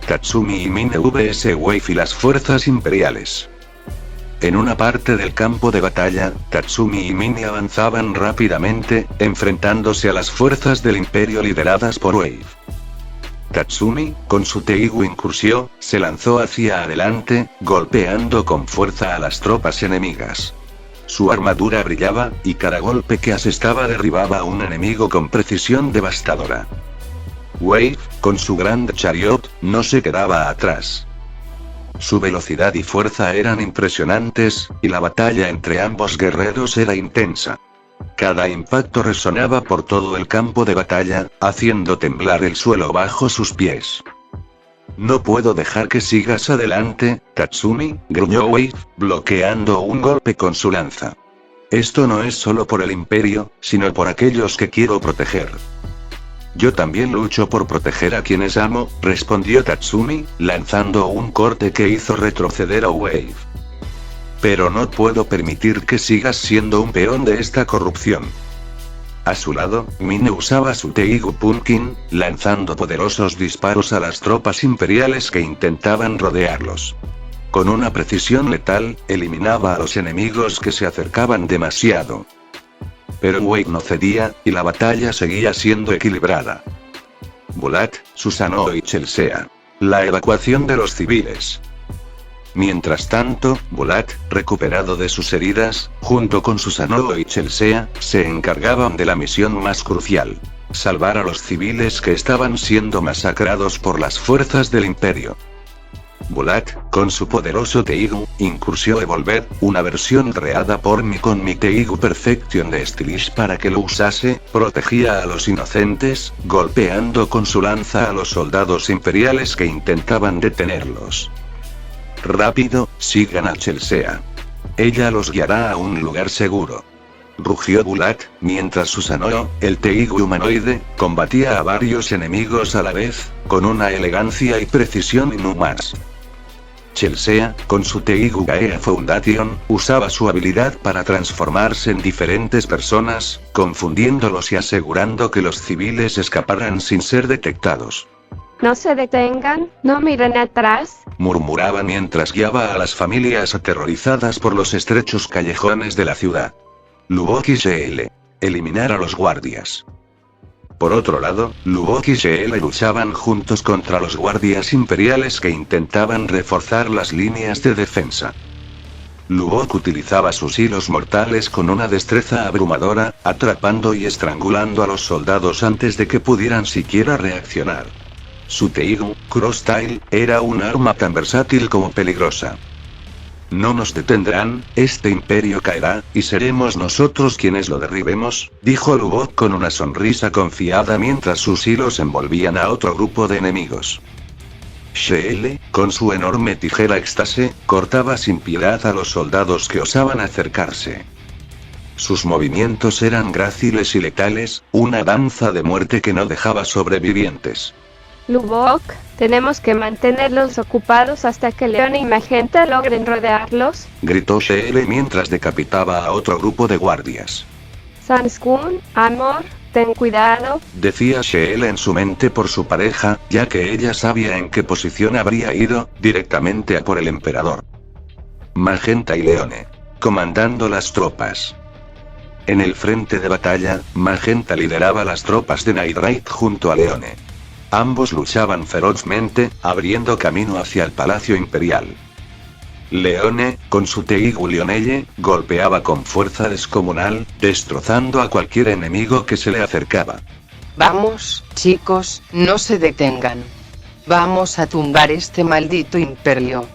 Tatsumi y Mine vs Wave y las fuerzas imperiales. En una parte del campo de batalla, Tatsumi y Mine avanzaban rápidamente, enfrentándose a las fuerzas del imperio lideradas por Wave. Tatsumi, con su Teigu Incursio, se lanzó hacia adelante, golpeando con fuerza a las tropas enemigas. Su armadura brillaba, y cada golpe que asestaba derribaba a un enemigo con precisión devastadora. Wave, con su Grand Chariot, no se quedaba atrás. Su velocidad y fuerza eran impresionantes, y la batalla entre ambos guerreros era intensa. Cada impacto resonaba por todo el campo de batalla, haciendo temblar el suelo bajo sus pies. No puedo dejar que sigas adelante, Tatsumi, gruñó Wave, bloqueando un golpe con su lanza. Esto no es solo por el imperio, sino por aquellos que quiero proteger. Yo también lucho por proteger a quienes amo, respondió Tatsumi, lanzando un corte que hizo retroceder a Wave. Pero no puedo permitir que sigas siendo un peón de esta corrupción. A su lado, Mine usaba su Teigu Pumpkin, lanzando poderosos disparos a las tropas imperiales que intentaban rodearlos. Con una precisión letal, eliminaba a los enemigos que se acercaban demasiado. Pero Wave no cedía, y la batalla seguía siendo equilibrada. Bulat, Susanoo y Chelsea. La evacuación de los civiles. Mientras tanto, Bulat, recuperado de sus heridas, junto con Susanoo y Chelsea, se encargaban de la misión más crucial: salvar a los civiles que estaban siendo masacrados por las fuerzas del imperio. Bulat, con su poderoso Teigu, Incursión Evolver, una versión creada por mí con mi Teigu Perfection de Stylish para que lo usase, protegía a los inocentes, golpeando con su lanza a los soldados imperiales que intentaban detenerlos. Rápido, sigan a Chelsea. Ella los guiará a un lugar seguro. Rugió Bulat, mientras Susanoo, el Teigu humanoide, combatía a varios enemigos a la vez, con una elegancia y precisión inhumanas. Chelsea, con su Teigu Gaea Foundation, usaba su habilidad para transformarse en diferentes personas, confundiéndolos y asegurando que los civiles escaparan sin ser detectados. No se detengan, no miren atrás, murmuraba mientras guiaba a las familias aterrorizadas por los estrechos callejones de la ciudad. Lubok y Sheel. Eliminar a los guardias. Por otro lado, Lubok y Sheel luchaban juntos contra los guardias imperiales que intentaban reforzar las líneas de defensa. Lubok utilizaba sus hilos mortales con una destreza abrumadora, atrapando y estrangulando a los soldados antes de que pudieran siquiera reaccionar. Su Teigu, Crosstail, era un arma tan versátil como peligrosa. No nos detendrán, este imperio caerá, y seremos nosotros quienes lo derribemos, dijo Lubok con una sonrisa confiada mientras sus hilos envolvían a otro grupo de enemigos. Sheel, con su enorme tijera éxtase, cortaba sin piedad a los soldados que osaban acercarse. Sus movimientos eran gráciles y letales, una danza de muerte que no dejaba sobrevivientes. Lubok, tenemos que mantenerlos ocupados hasta que Leone y Magenta logren rodearlos, gritó Sheel mientras decapitaba a otro grupo de guardias. Sans-kun, amor, ten cuidado, decía Sheel en su mente por su pareja, ya que ella sabía en qué posición habría ido, directamente a por el emperador. Magenta y Leone. Comandando las tropas. En el frente de batalla, Magenta lideraba las tropas de Nightbright junto a Leone. Ambos luchaban ferozmente, abriendo camino hacia el Palacio Imperial. Leone, con su Teigu Lionelle, golpeaba con fuerza descomunal, destrozando a cualquier enemigo que se le acercaba. Vamos, chicos, no se detengan. Vamos a tumbar este maldito imperio.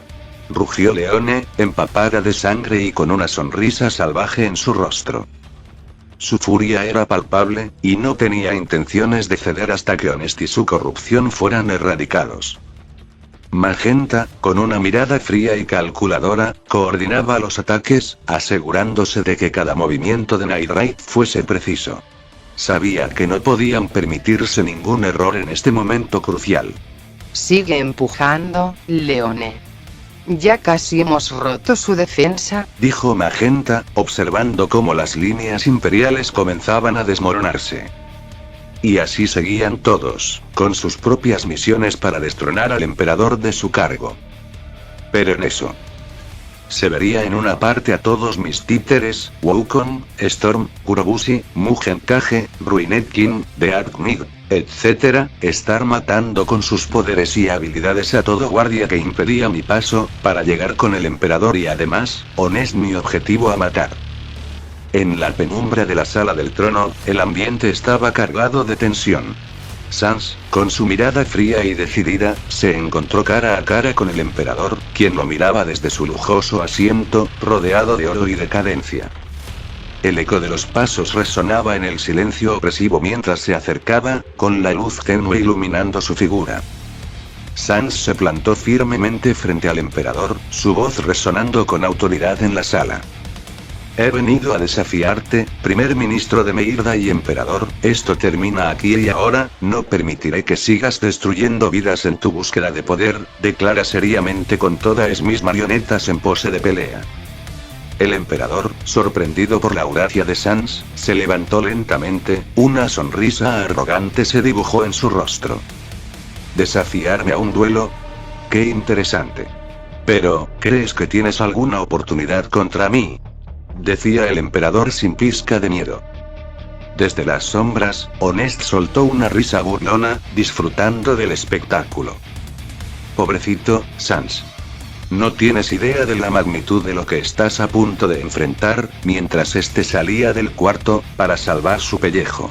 Rugió Leone, empapada de sangre y con una sonrisa salvaje en su rostro. Su furia era palpable, y no tenía intenciones de ceder hasta que Honest y su corrupción fueran erradicados. Magenta, con una mirada fría y calculadora, coordinaba los ataques, asegurándose de que cada movimiento de Nightbright fuese preciso. Sabía que no podían permitirse ningún error en este momento crucial. Sigue empujando, Leone. Ya casi hemos roto su defensa, dijo Magenta, observando cómo las líneas imperiales comenzaban a desmoronarse. Y así seguían todos, con sus propias misiones para destronar al emperador de su cargo. Pero en eso, se vería en una parte a todos mis títeres, Wukong, Storm, Kurobushi, Mugen Kage, Ruinet King, Deathnig, etc., estar matando con sus poderes y habilidades a todo guardia que impedía mi paso, para llegar con el emperador y además, Honest mi objetivo a matar. En la penumbra de la sala del trono, el ambiente estaba cargado de tensión. Sans, con su mirada fría y decidida, se encontró cara a cara con el emperador, quien lo miraba desde su lujoso asiento, rodeado de oro y decadencia. El eco de los pasos resonaba en el silencio opresivo mientras se acercaba, con la luz tenue iluminando su figura. Sans se plantó firmemente frente al emperador, su voz resonando con autoridad en la sala. He venido a desafiarte, primer ministro de Meirda y emperador, esto termina aquí y ahora, no permitiré que sigas destruyendo vidas en tu búsqueda de poder, declara seriamente con todas mis marionetas en pose de pelea. El emperador, sorprendido por la audacia de Sans, se levantó lentamente, una sonrisa arrogante se dibujó en su rostro. ¿Desafiarme a un duelo? ¡Qué interesante! Pero, ¿crees que tienes alguna oportunidad contra mí?, decía el emperador sin pizca de miedo. Desde las sombras, Honest soltó una risa burlona, disfrutando del espectáculo. Pobrecito, Sans. No tienes idea de la magnitud de lo que estás a punto de enfrentar, mientras este salía del cuarto, para salvar su pellejo.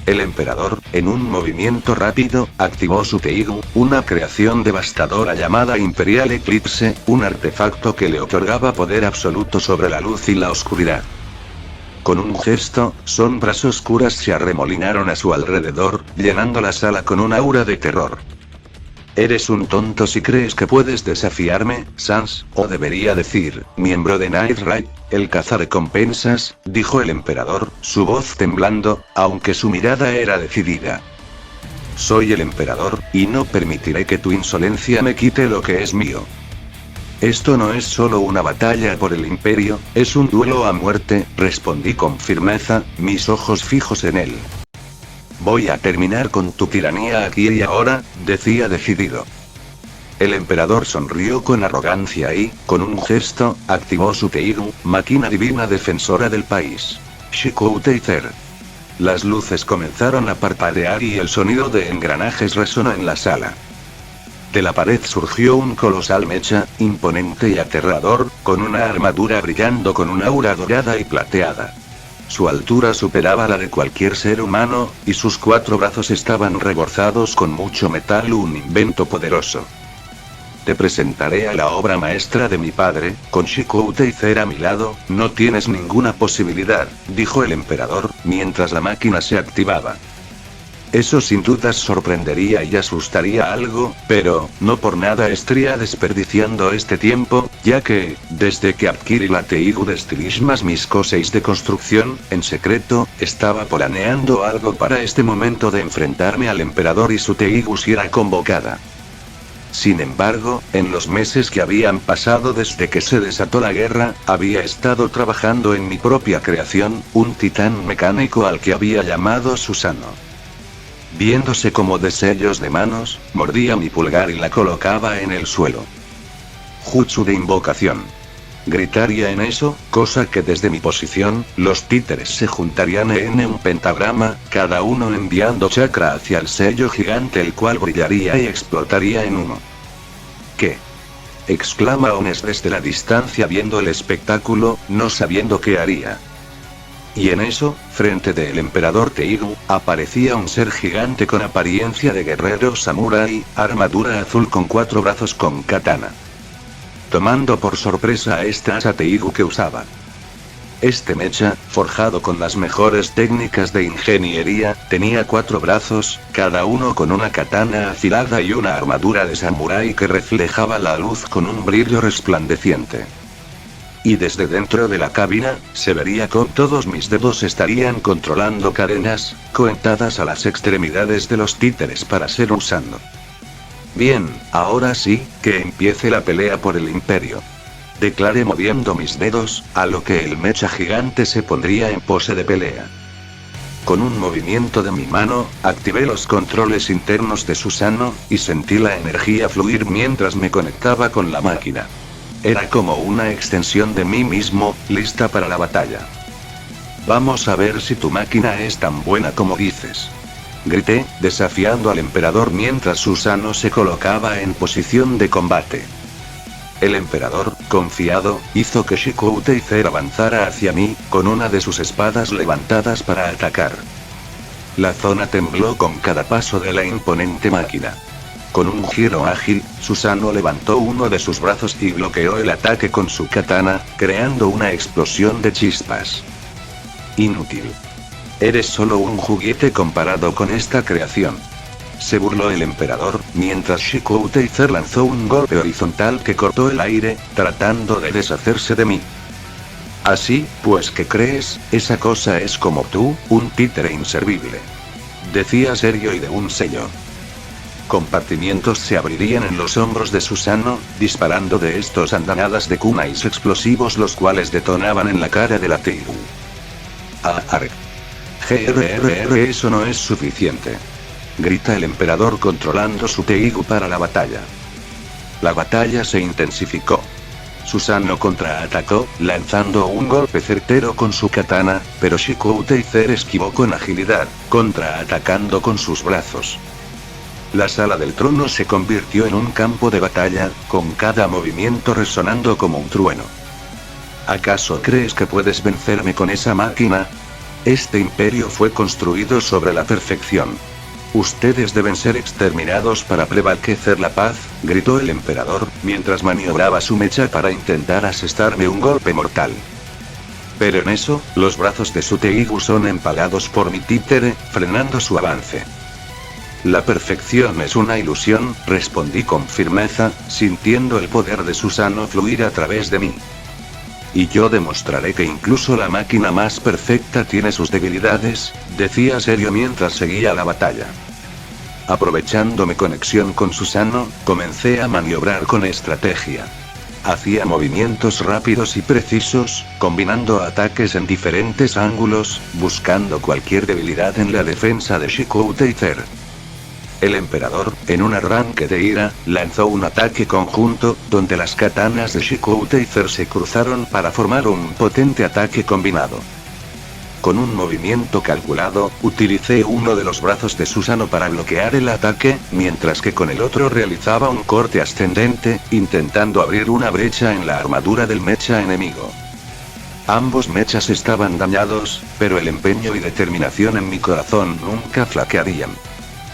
El emperador, en un movimiento rápido, activó su Teigu, una creación devastadora llamada Imperial Eclipse, un artefacto que le otorgaba poder absoluto sobre la luz y la oscuridad. Con un gesto, sombras oscuras se arremolinaron a su alrededor, llenando la sala con un aura de terror. Eres un tonto si crees que puedes desafiarme, Sans, o debería decir, miembro de Night Ride, el cazarrecompensas, dijo el emperador, su voz temblando, aunque su mirada era decidida. Soy el emperador, y no permitiré que tu insolencia me quite lo que es mío. Esto no es solo una batalla por el imperio, es un duelo a muerte, respondí con firmeza, mis ojos fijos en él. Voy a terminar con tu tiranía aquí y ahora, decía decidido. El emperador sonrió con arrogancia y, con un gesto, activó su Teigu, máquina divina defensora del país. Shikouteizer. Las luces comenzaron a parpadear y el sonido de engranajes resonó en la sala. De la pared surgió un colosal mecha, imponente y aterrador, con una armadura brillando con una aura dorada y plateada. Su altura superaba la de cualquier ser humano, y sus 4 brazos estaban reforzados con mucho metal, un invento poderoso. Te presentaré a la obra maestra de mi padre, con Shikouteizer a mi lado, no tienes ninguna posibilidad, dijo el emperador, mientras la máquina se activaba. Eso sin dudas sorprendería y asustaría algo, pero, no por nada estaría desperdiciando este tiempo, ya que, desde que adquirí la Teigu de Stilismas Misko 6 de construcción, en secreto, estaba planeando algo para este momento de enfrentarme al emperador y su Teigu si era convocada. Sin embargo, en los meses que habían pasado desde que se desató la guerra, había estado trabajando en mi propia creación, un titán mecánico al que había llamado Susano. Viéndose como de sellos de manos, mordía mi pulgar y la colocaba en el suelo. Jutsu de invocación. Gritaría en eso, cosa que desde mi posición, los títeres se juntarían en un pentagrama, cada uno enviando chakra hacia el sello gigante el cual brillaría y explotaría en uno. ¿Qué? Exclama Honest desde la distancia viendo el espectáculo, no sabiendo qué haría. Y en eso, frente del emperador Teigu, aparecía un ser gigante con apariencia de guerrero samurái, armadura azul con 4 brazos con katana. Tomando por sorpresa a esta asa Teigu que usaba. Este mecha, forjado con las mejores técnicas de ingeniería, tenía 4 brazos, cada uno con una katana afilada y una armadura de samurái que reflejaba la luz con un brillo resplandeciente. Y desde dentro de la cabina, se vería con todos mis dedos estarían controlando cadenas, conectadas a las extremidades de los títeres para ser usando. Bien, ahora sí, que empiece la pelea por el imperio. Declaré moviendo mis dedos, a lo que el mecha gigante se pondría en pose de pelea. Con un movimiento de mi mano, activé los controles internos de Susano, y sentí la energía fluir mientras me conectaba con la máquina. Era como una extensión de mí mismo, lista para la batalla. Vamos a ver si tu máquina es tan buena como dices. Grité, desafiando al emperador mientras Susano se colocaba en posición de combate. El emperador, confiado, hizo que Shikouteizer avanzara hacia mí, con una de sus espadas levantadas para atacar. La zona tembló con cada paso de la imponente máquina. Con un giro ágil, Susano levantó uno de sus brazos y bloqueó el ataque con su katana, creando una explosión de chispas. Inútil. Eres solo un juguete comparado con esta creación. Se burló el emperador, mientras Shiko Taser lanzó un golpe horizontal que cortó el aire, tratando de deshacerse de mí. Así, pues, ¿qué crees? Esa cosa es como tú, un títere inservible. Decía serio y de un sello. Compartimientos se abrirían en los hombros de Susano, disparando de estos andanadas de kunais explosivos los cuales detonaban en la cara de la Teigu. Arg. Eso no es suficiente. Grita el emperador controlando su Teigu para la batalla. La batalla se intensificó. Susano contraatacó, lanzando un golpe certero con su katana, pero Shiko Taser esquivó con agilidad, contraatacando con sus brazos. La sala del trono se convirtió en un campo de batalla, con cada movimiento resonando como un trueno. ¿Acaso crees que puedes vencerme con esa máquina? Este imperio fue construido sobre la perfección. Ustedes deben ser exterminados para prevalecer la paz, gritó el emperador, mientras maniobraba su mecha para intentar asestarme un golpe mortal. Pero en eso, los brazos de su Teigu son empalados por mi títere, frenando su avance. La perfección es una ilusión, respondí con firmeza, sintiendo el poder de Susano fluir a través de mí. Y yo demostraré que incluso la máquina más perfecta tiene sus debilidades, decía serio mientras seguía la batalla. Aprovechando mi conexión con Susano, comencé a maniobrar con estrategia. Hacía movimientos rápidos y precisos, combinando ataques en diferentes ángulos, buscando cualquier debilidad en la defensa de Shiko Taser. El emperador, en un arranque de ira, lanzó un ataque conjunto, donde las katanas de Shiko Taser se cruzaron para formar un potente ataque combinado. Con un movimiento calculado, utilicé uno de los brazos de Susano para bloquear el ataque, mientras que con el otro realizaba un corte ascendente, intentando abrir una brecha en la armadura del mecha enemigo. Ambos mechas estaban dañados, pero el empeño y determinación en mi corazón nunca flaquearían.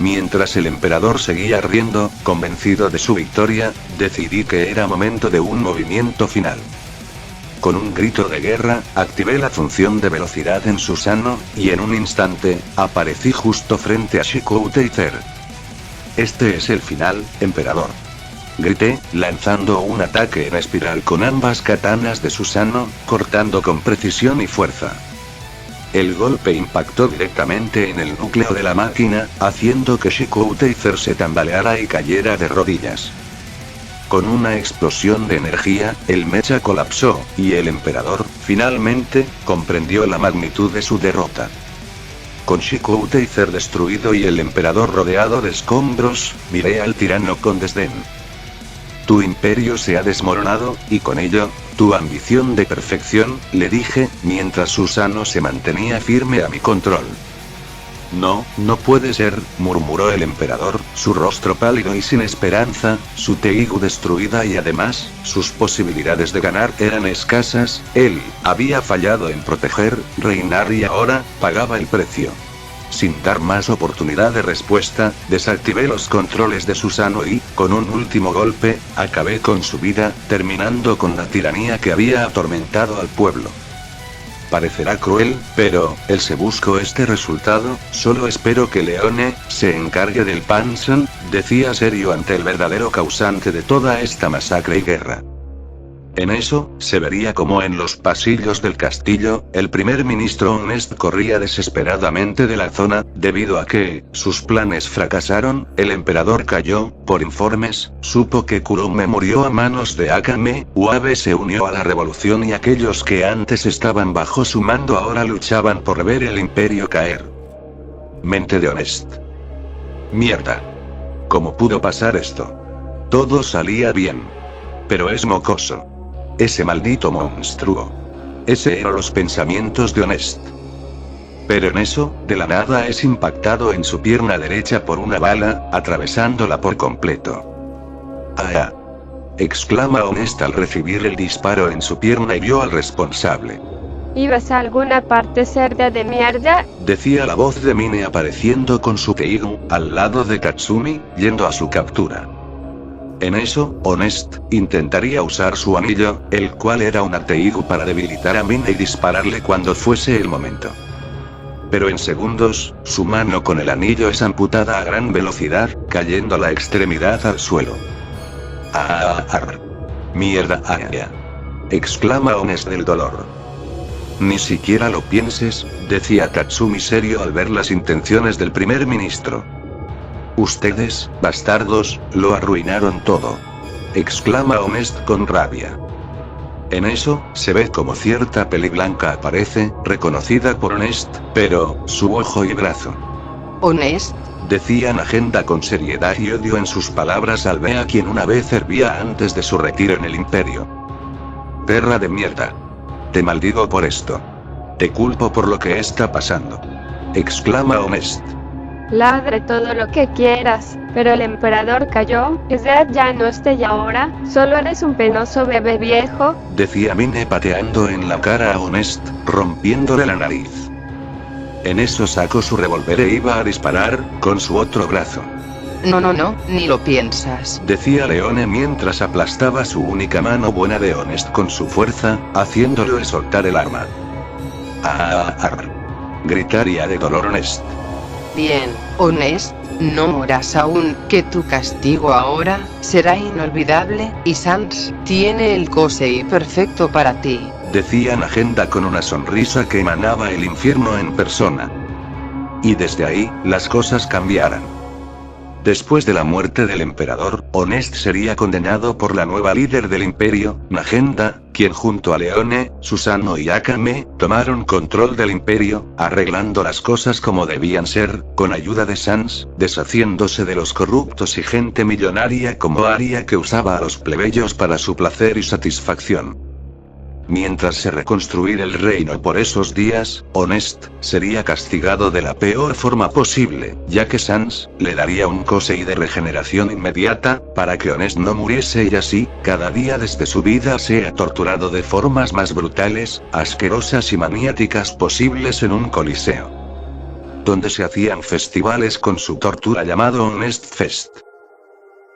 Mientras el emperador seguía riendo, convencido de su victoria, decidí que era momento de un movimiento final. Con un grito de guerra, activé la función de velocidad en Susano, y en un instante, aparecí justo frente a Shiko Taser. Este es el final, emperador. Grité, lanzando un ataque en espiral con ambas katanas de Susano, cortando con precisión y fuerza. El golpe impactó directamente en el núcleo de la máquina, haciendo que Shiko Taser se tambaleara y cayera de rodillas. Con una explosión de energía, el mecha colapsó, y el emperador, finalmente, comprendió la magnitud de su derrota. Con Shiko Taser destruido y el emperador rodeado de escombros, miré al tirano con desdén. Tu imperio se ha desmoronado, y con ello, tu ambición de perfección, le dije, mientras Susano se mantenía firme a mi control. No, no puede ser, murmuró el emperador, su rostro pálido y sin esperanza, su Teigu destruida y además, sus posibilidades de ganar eran escasas, él, había fallado en proteger, reinar y ahora, pagaba el precio. Sin dar más oportunidad de respuesta, desactivé los controles de Susano y, con un último golpe, acabé con su vida, terminando con la tiranía que había atormentado al pueblo. Parecerá cruel, pero, se buscó este resultado, solo espero que Leone se encargue del Pansen, decía serio ante el verdadero causante de toda esta masacre y guerra. En eso, se vería como en los pasillos del castillo, el primer ministro Honest corría desesperadamente de la zona, debido a que, sus planes fracasaron, el emperador cayó, por informes, supo que Kurume murió a manos de Akame, Uabe se unió a la revolución y aquellos que antes estaban bajo su mando ahora luchaban por ver el imperio caer. Mente de Honest. Mierda. ¿Cómo pudo pasar esto? Todo salía bien. Pero es mocoso. Ese maldito monstruo. Ese eran los pensamientos de Honest. Pero en eso, de la nada es impactado en su pierna derecha por una bala, atravesándola por completo. ¡Ah! Exclama Honest al recibir el disparo en su pierna y vio al responsable. ¿Ibas a alguna parte, cerda de mierda? Decía la voz de Mine apareciendo con su Teigu, al lado de Katsumi, yendo a su captura. En eso, Honest intentaría usar su anillo, el cual era una Teigu para debilitar a Mine y dispararle cuando fuese el momento. Pero en segundos, su mano con el anillo es amputada a gran velocidad, cayendo la extremidad al suelo. Mierda, exclama Honest del dolor. Ni siquiera lo pienses, decía Tatsumi serio al ver las intenciones del primer ministro. Ustedes, bastardos, lo arruinaron todo. Exclama Honest con rabia. En eso, se ve como cierta peli blanca aparece, reconocida por Honest, pero, su ojo y brazo. Honest, Decía Nagenda con seriedad y odio en sus palabras al ver a quien una vez servía antes de su retiro en el imperio. Perra de mierda. Te maldigo por esto. Te culpo por lo que está pasando. Exclama Honest. Ladre todo lo que quieras, pero el emperador cayó, Edad ya no esté y ahora, solo eres un penoso bebé viejo. Decía Mine pateando en la cara a Honest, rompiéndole la nariz. En eso sacó su revólver e iba a disparar, con su otro brazo. no, ni lo piensas. Decía Leone mientras aplastaba su única mano buena de Honest con su fuerza, haciéndolo soltar el arma. Gritaría de dolor Honest. Bien, Honest, no moras aún, que tu castigo ahora será inolvidable, y Sans tiene el Kosei perfecto para ti. Decía Nagenda con una sonrisa que emanaba el infierno en persona. Y desde ahí, las cosas cambiaran. Después de la muerte del emperador, Honest sería condenado por la nueva líder del imperio, Nagenda, quien junto a Leone, Susano y Akame, tomaron control del imperio, arreglando las cosas como debían ser, con ayuda de Sans, deshaciéndose de los corruptos y gente millonaria como Aria que usaba a los plebeyos para su placer y satisfacción. Mientras se reconstruía el reino por esos días, Honest sería castigado de la peor forma posible, ya que Sans le daría un Kosei de regeneración inmediata, para que Honest no muriese y así, cada día desde su vida sea torturado de formas más brutales, asquerosas y maniáticas posibles en un coliseo, donde se hacían festivales con su tortura llamado Honest Fest.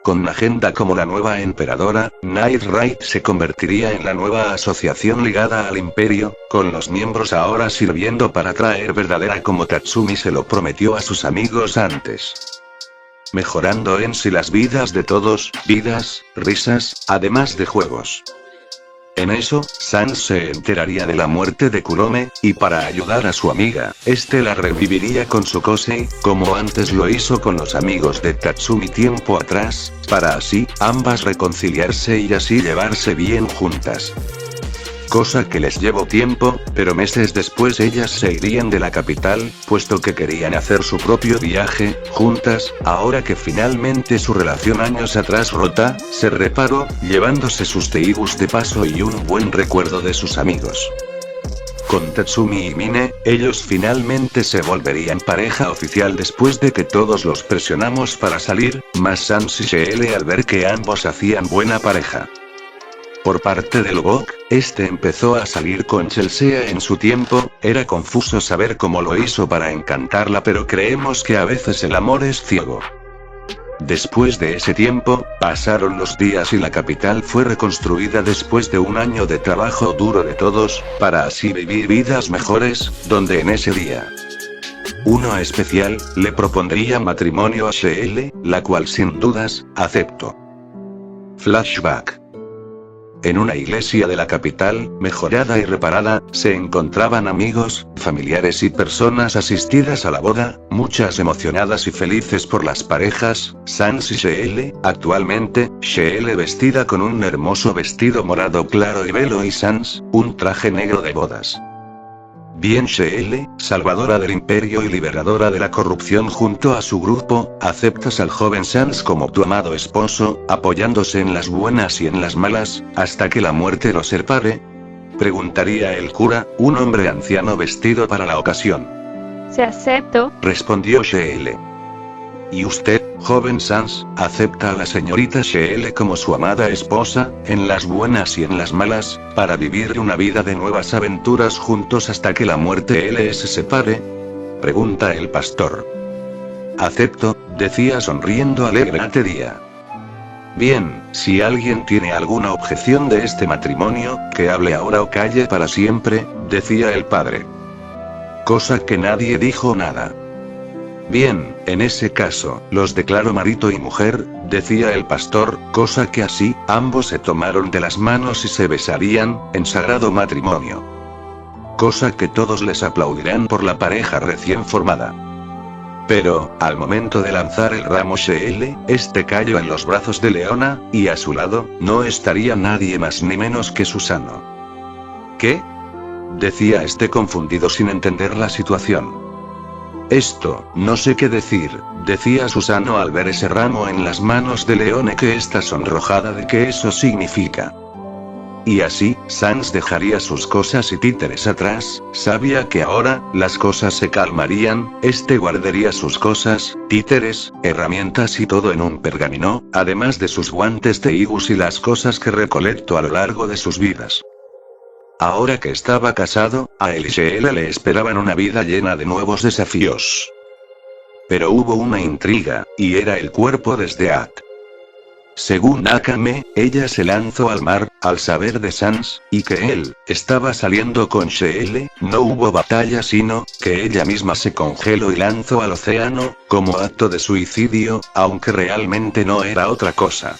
Con Nagenda como la nueva emperadora, Night Raid se convertiría en la nueva asociación ligada al imperio, con los miembros ahora sirviendo para traer verdadera como Tatsumi se lo prometió a sus amigos antes. Mejorando en sí las vidas de todos, vidas, risas, además de juegos. En eso, Sans se enteraría de la muerte de Kurome, y para ayudar a su amiga, la reviviría con su Kosei, como antes lo hizo con los amigos de Tatsumi tiempo atrás, para así, ambas reconciliarse y así llevarse bien juntas. Cosa que les llevó tiempo, pero meses después ellas se irían de la capital, puesto que querían hacer su propio viaje, juntas, ahora que finalmente su relación años atrás rota, se reparó, llevándose sus teibus de paso y un buen recuerdo de sus amigos. Con Tatsumi y Mine, ellos finalmente se volverían pareja oficial después de que todos los presionamos para salir, más Sans y Shele al ver que ambos hacían buena pareja. Por parte del Gok, empezó a salir con Chelsea en su tiempo, era confuso saber cómo lo hizo para encantarla pero creemos que a veces el amor es ciego. Después de ese tiempo, pasaron los días y la capital fue reconstruida después de un año de trabajo duro de todos, para así vivir vidas mejores, donde en ese día uno especial, le propondría matrimonio a Shele, la cual sin dudas, aceptó. Flashback. En una iglesia de la capital, mejorada y reparada, se encontraban amigos, familiares y personas asistidas a la boda, muchas emocionadas y felices por las parejas, Sans y Shele, actualmente, Shele vestida con un hermoso vestido morado claro y velo y Sans, un traje negro de bodas. Bien Shele, salvadora del imperio y liberadora de la corrupción junto a su grupo, aceptas al joven Sans como tu amado esposo, apoyándose en las buenas y en las malas, hasta que la muerte los separe. Preguntaría el cura, un hombre anciano vestido para la ocasión. Se acepto, respondió Shele. ¿Y usted, joven Sans, acepta a la señorita Shele como su amada esposa, en las buenas y en las malas, para vivir una vida de nuevas aventuras juntos hasta que la muerte les separe? Pregunta el pastor. Acepto, decía sonriendo alegremente día. Bien, si alguien tiene alguna objeción de este matrimonio, que hable ahora o calle para siempre, decía el padre. cosa que nadie dijo nada. Bien, en ese caso, los declaro marido y mujer, decía el pastor, cosa que así, ambos se tomaron de las manos y se besarían, en sagrado matrimonio. Cosa que todos les aplaudirán por la pareja recién formada. Pero, al momento de lanzar el ramo Sheele, este cayó en los brazos de Leona, y a su lado, no estaría nadie más ni menos que Susano. ¿Qué? Decía este confundido sin entender la situación. Esto, no sé qué decir, decía Susano al ver ese ramo en las manos de Leone que está sonrojada de qué eso significa. Y así, Sans dejaría sus cosas y títeres atrás, sabía que ahora, las cosas se calmarían, guardaría sus cosas, títeres, herramientas y todo en un pergamino, además de sus guantes de Igus y las cosas que recolectó a lo largo de sus vidas. Ahora que estaba casado, a él y Sheela le esperaban una vida llena de nuevos desafíos. Pero hubo una intriga, y era el cuerpo de Sdeat. Según Akame, ella se lanzó al mar, al saber de Sans, y que él estaba saliendo con Sheele, no hubo batalla sino, que ella misma se congeló y lanzó al océano, como acto de suicidio, aunque realmente no era otra cosa.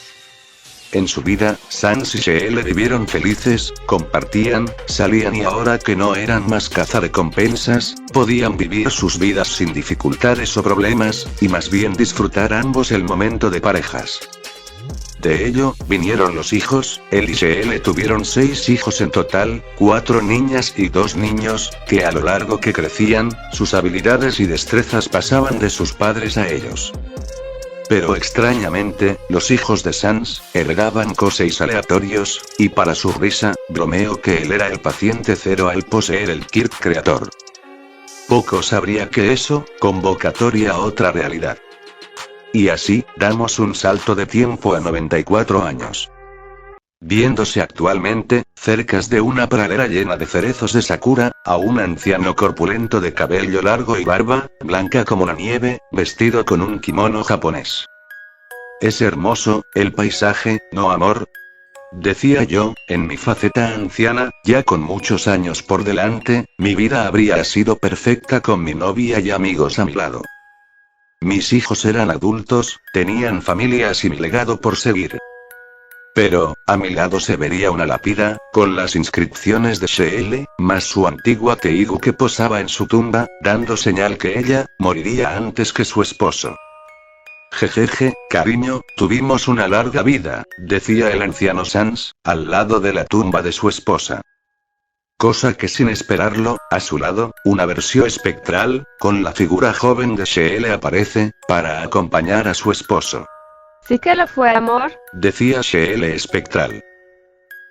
En su vida, Sans y Sheele vivieron felices, compartían, salían y ahora que no eran más cazarrecompensas, podían vivir sus vidas sin dificultades o problemas, y más bien disfrutar ambos el momento de parejas. De ello, vinieron los hijos, él y Sheele tuvieron 6 hijos en total, 4 niñas y 2 niños, que a lo largo que crecían, sus habilidades y destrezas pasaban de sus padres a ellos. Pero extrañamente, los hijos de Sans, heredaban cosas aleatorios, y para su risa, bromeó que él era el paciente cero al poseer el Kirk Creator. Poco sabría que eso, convocatoria a otra realidad. Y así, damos un salto de tiempo a 94 años. Viéndose actualmente, cerca de una pradera llena de cerezos de sakura, a un anciano corpulento de cabello largo y barba, blanca como la nieve, vestido con un kimono japonés. Es hermoso, el paisaje, ¿no amor? Decía yo, en mi faceta anciana, ya con muchos años por delante, mi vida habría sido perfecta con mi novia y amigos a mi lado. Mis hijos eran adultos, tenían familias y mi legado por seguir. Pero, a mi lado se vería una lápida, con las inscripciones de Sheele, más su antigua Teigu que posaba en su tumba, dando señal que ella, moriría antes que su esposo. Jejeje, cariño, tuvimos una larga vida, decía el anciano Sans, al lado de la tumba de su esposa. Cosa que sin esperarlo, a su lado, una versión espectral, con la figura joven de Sheele aparece, para acompañar a su esposo. Sí que lo fue, amor, decía Sheele espectral.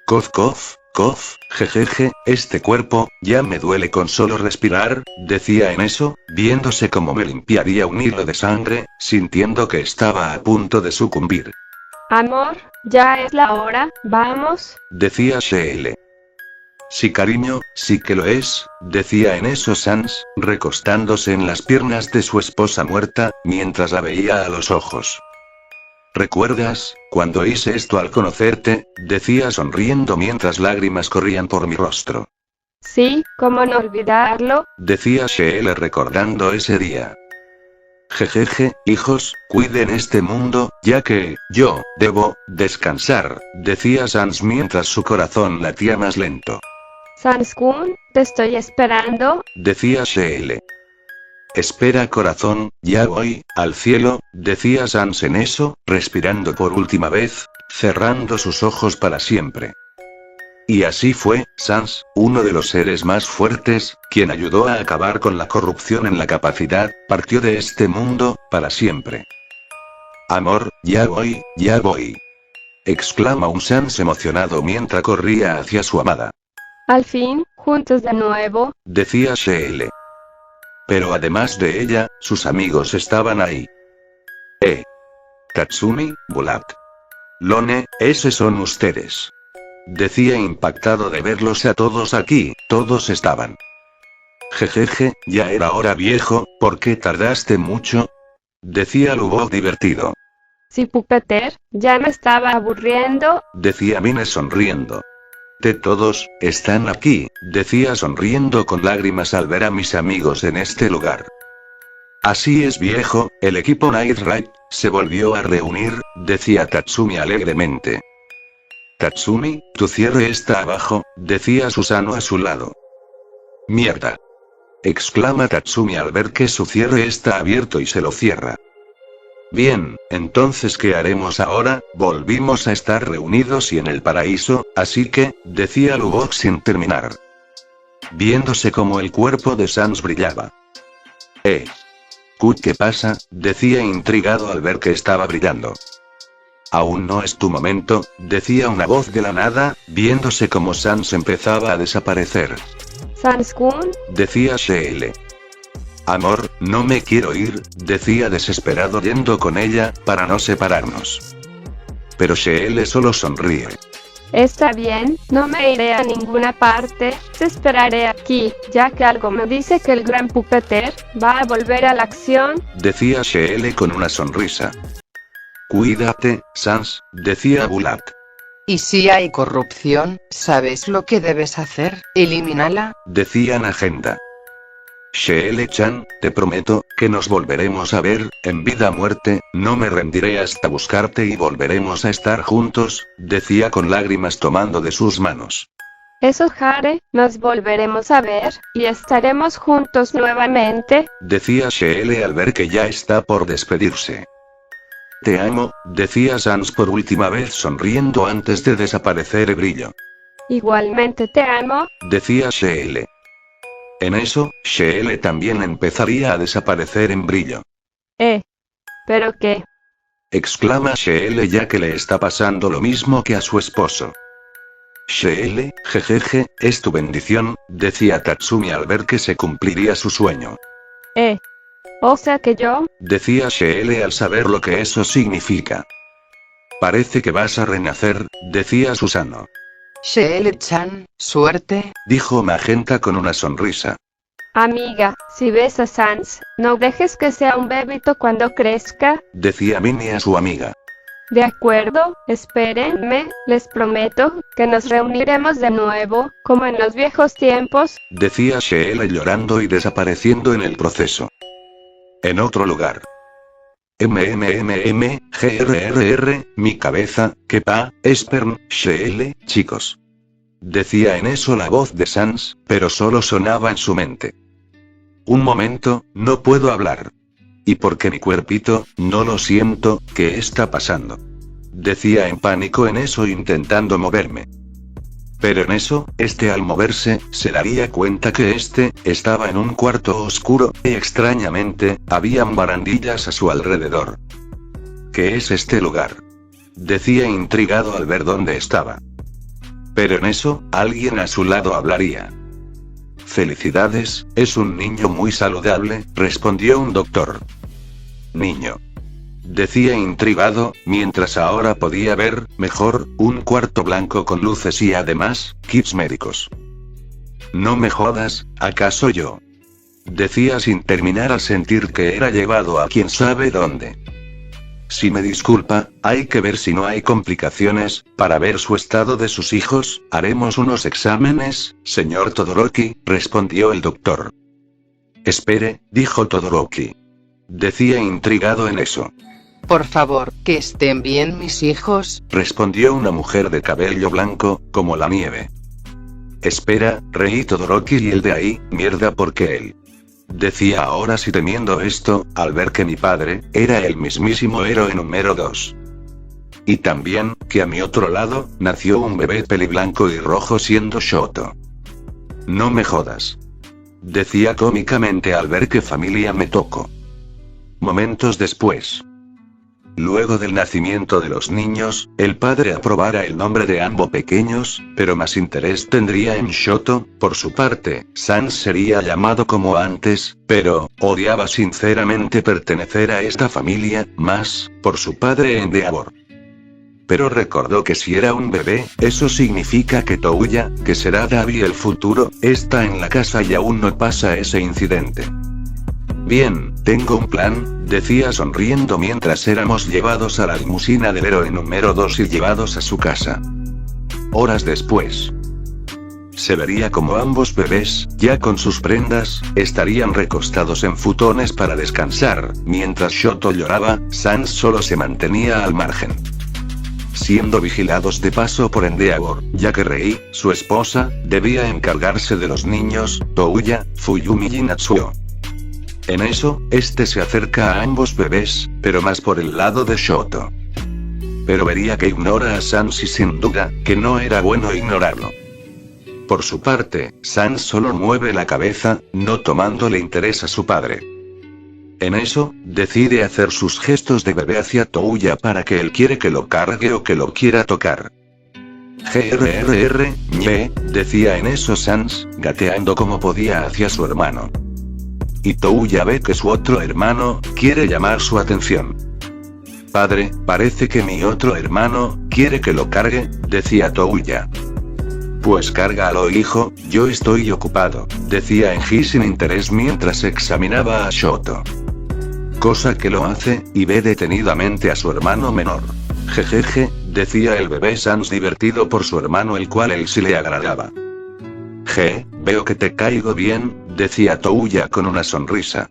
Cof cof, cof, jejeje, este cuerpo, ya me duele con solo respirar, decía en eso, viéndose como me limpiaría un hilo de sangre, sintiendo que estaba a punto de sucumbir. Amor, ya es la hora, vamos, decía Sheele. Sí cariño, sí que lo es, decía en eso Sans, recostándose en las piernas de su esposa muerta, mientras la veía a los ojos. ¿Recuerdas, cuando hice esto al conocerte? Decía sonriendo mientras lágrimas corrían por mi rostro. Sí, ¿cómo no olvidarlo? Decía Sheele recordando ese día. Jejeje, hijos, cuiden este mundo, ya que, yo, debo, descansar, decía Sans mientras su corazón latía más lento. Sans-kun, te estoy esperando, decía Sheele. Espera corazón, ya voy, al cielo, decía Sans en eso, respirando por última vez, cerrando sus ojos para siempre. Y así fue, Sans, uno de los seres más fuertes, quien ayudó a acabar con la corrupción en la capacidad, partió de este mundo, para siempre. Amor, ya voy, exclama un Sans emocionado mientras corría hacia su amada. Al fin, juntos de nuevo, decía Sheele. Pero además de ella, sus amigos estaban ahí. Tatsumi, Bulat. Lone, esos son ustedes. Decía impactado de verlos a todos aquí, todos estaban. Jejeje, ya era hora viejo, ¿por qué tardaste mucho? Decía Lubo divertido. Sí Pupeter, ya me estaba aburriendo, decía Mine sonriendo. Todos, están aquí, decía sonriendo con lágrimas al ver a mis amigos en este lugar. Así es viejo, el equipo Night Ride se volvió a reunir, decía Tatsumi alegremente. Tatsumi, tu cierre está abajo, decía Susano a su lado. Mierda. Exclama Tatsumi al ver que su cierre está abierto y se lo cierra. Bien, entonces ¿qué haremos ahora? Volvimos a estar reunidos y en el paraíso, así que, decía Lubok sin terminar. Viéndose como el cuerpo de Sans brillaba. ¿Qué pasa? Decía intrigado al ver que estaba brillando. Aún no es tu momento, decía una voz de la nada, viéndose como Sans empezaba a desaparecer. Sans-kun, decía Sheele. Amor, no me quiero ir, decía desesperado yendo con ella, para no separarnos. Pero Sheele solo sonríe. está bien, no me iré a ninguna parte, te esperaré aquí, ya que algo me dice que el gran Pupeter va a volver a la acción, decía Sheele con una sonrisa. Cuídate, Sans, decía Bulat. Y si hay corrupción, ¿sabes lo que debes hacer? Elimínala, decía Nagenda. Sheele-chan, te prometo, que nos volveremos a ver, en vida o muerte, no me rendiré hasta buscarte y volveremos a estar juntos, decía con lágrimas tomando de sus manos. eso Hare, nos volveremos a ver, y estaremos juntos nuevamente, decía Sheele al ver que ya está por despedirse. Te amo, decía Sans por última vez sonriendo antes de desaparecer el brillo. igualmente te amo, Decía Sheele. En eso, Sheele también empezaría a desaparecer en brillo. ¿pero qué? Exclama Sheele ya que le está pasando lo mismo que a su esposo. Sheele, jejeje, es tu bendición, decía Tatsumi al ver que se cumpliría su sueño. O sea que yo, Decía Sheele al saber lo que eso significa. Parece que vas a renacer, decía Susano. Sheele-chan, suerte, Dijo Magenta con una sonrisa. amiga, si ves a Sans, no dejes que sea un bebito cuando crezca, Decía Minnie a su amiga. de acuerdo, espérenme, les prometo, que nos reuniremos de nuevo, como en los viejos tiempos, Decía Sheele llorando y desapareciendo en el proceso. En otro lugar. GRRR, mi cabeza, Kepa, Espern, Sheele, chicos. Decía en eso la voz de Sans, pero solo sonaba en su mente. Un momento, no puedo hablar. Y porque mi cuerpito, no lo siento, ¿qué está pasando? Decía en pánico en eso intentando moverme. Pero en eso, al moverse, se daría cuenta que estaba en un cuarto oscuro, y extrañamente, habían barandillas a su alrededor. ¿Qué es este lugar? Decía intrigado al ver dónde estaba. Pero en eso, alguien a su lado hablaría. Felicidades, es un niño muy saludable, respondió un doctor. Niño. Decía intrigado, mientras ahora podía ver, mejor, un cuarto blanco con luces y además, kits médicos. No me jodas, ¿acaso yo? Decía sin terminar al sentir que era llevado a quién sabe dónde. Si me disculpa, hay que ver si no hay complicaciones, para ver su estado de sus hijos, haremos unos exámenes, señor Todoroki, respondió el doctor. Espere, dijo Todoroki. Decía intrigado en eso. por favor, que estén bien mis hijos, Respondió una mujer de cabello blanco, como la nieve. Espera, reí Todoroki y el de ahí, mierda porque él. Decía ahora sí temiendo esto, al ver que mi padre, era el mismísimo héroe número 2. Y también, que a mi otro lado, nació un bebé peliblanco y rojo siendo Shoto. No me jodas. Decía cómicamente al ver qué familia me tocó. Momentos después. Luego del nacimiento de los niños, el padre aprobara el nombre de ambos pequeños, pero más interés tendría en Shoto. Por su parte, Sans sería llamado como antes, pero odiaba sinceramente pertenecer a esta familia, más, por su padre Endeavor. Pero recordó que si era un bebé, eso significa que Touya, que será Davi el futuro, está en la casa y aún no pasa ese incidente. Bien, tengo un plan, decía sonriendo mientras éramos llevados a la limusina del héroe número 2 y llevados a su casa. Horas después. se vería como ambos bebés, ya con sus prendas, estarían recostados en futones para descansar. Mientras Shoto lloraba, Sans solo se mantenía al margen, siendo vigilados de paso por Endeavor, ya que Rei, su esposa, debía encargarse de los niños, Touya, Fuyumi y Natsuo. En eso, este se acerca a ambos bebés, pero más por el lado de Shoto. Pero vería que ignora a Sans y sin duda, que no era bueno ignorarlo. Por su parte, Sans solo mueve la cabeza, no tomándole interés a su padre. En eso, decide hacer sus gestos de bebé hacia Touya para que él quiere que lo cargue o que lo quiera tocar. ñe, decía en eso Sans, gateando como podía hacia su hermano. Y Touya ve que su otro hermano quiere llamar su atención. Padre, parece que mi otro hermano quiere que lo cargue, decía Touya. Pues cárgalo, hijo, yo estoy ocupado, decía Enji sin interés mientras examinaba a Shoto. Cosa que lo hace, y ve detenidamente a su hermano menor. Jejeje, decía el bebé Sans divertido por su hermano, el cual él sí le agradaba. Veo que te caigo bien, decía Touya con una sonrisa.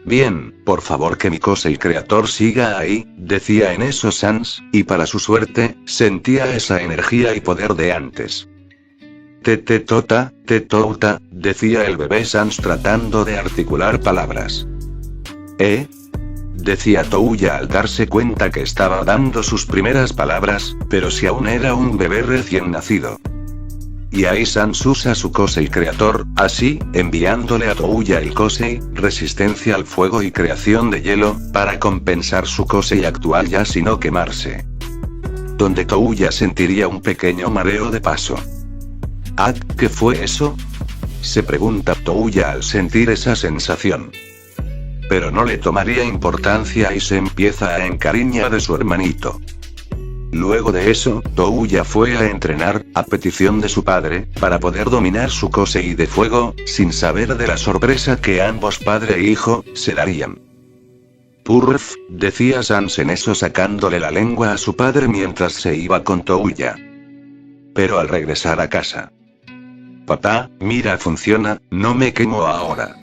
Bien, por favor que mi Kosei creator siga ahí, decía en eso Sans, y para su suerte, sentía esa energía y poder de antes. Tetouta, decía el bebé Sans tratando de articular palabras. Decía Touya al darse cuenta que estaba dando sus primeras palabras, pero si aún era un bebé recién nacido. Y ahí Sans usa su Kosei creator, así, enviándole a Touya el Kosei, resistencia al fuego y creación de hielo, para compensar su Kosei actual ya sin no quemarse. Donde Touya sentiría un pequeño mareo de paso. ¿Qué fue eso?, se pregunta Touya al sentir esa sensación. Pero no le tomaría importancia y se empieza a encariñar de su hermanito. Luego de eso, Touya fue a entrenar, a petición de su padre, para poder dominar su Kosei de fuego, sin saber de la sorpresa que ambos padre e hijo, se darían. Purf, decía Sans en eso sacándole la lengua a su padre mientras se iba con Touya. Pero al regresar a casa. Papá, mira, funciona, no me quemo ahora,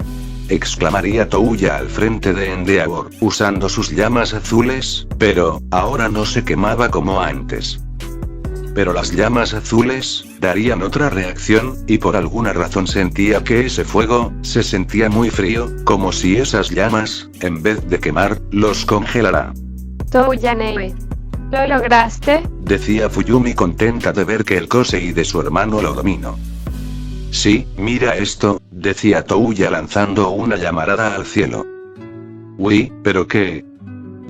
exclamaría Touya al frente de Endeavor, usando sus llamas azules, pero, ahora no se quemaba como antes. Pero las llamas azules, darían otra reacción, y por alguna razón sentía que ese fuego, se sentía muy frío, como si esas llamas, en vez de quemar, los congelara. Touya Neve. ¿Lo lograste?, decía Fuyumi contenta de ver que el Kosei de su hermano lo dominó. Sí, mira esto, decía Touya lanzando una llamarada al cielo. Uy, ¿pero qué?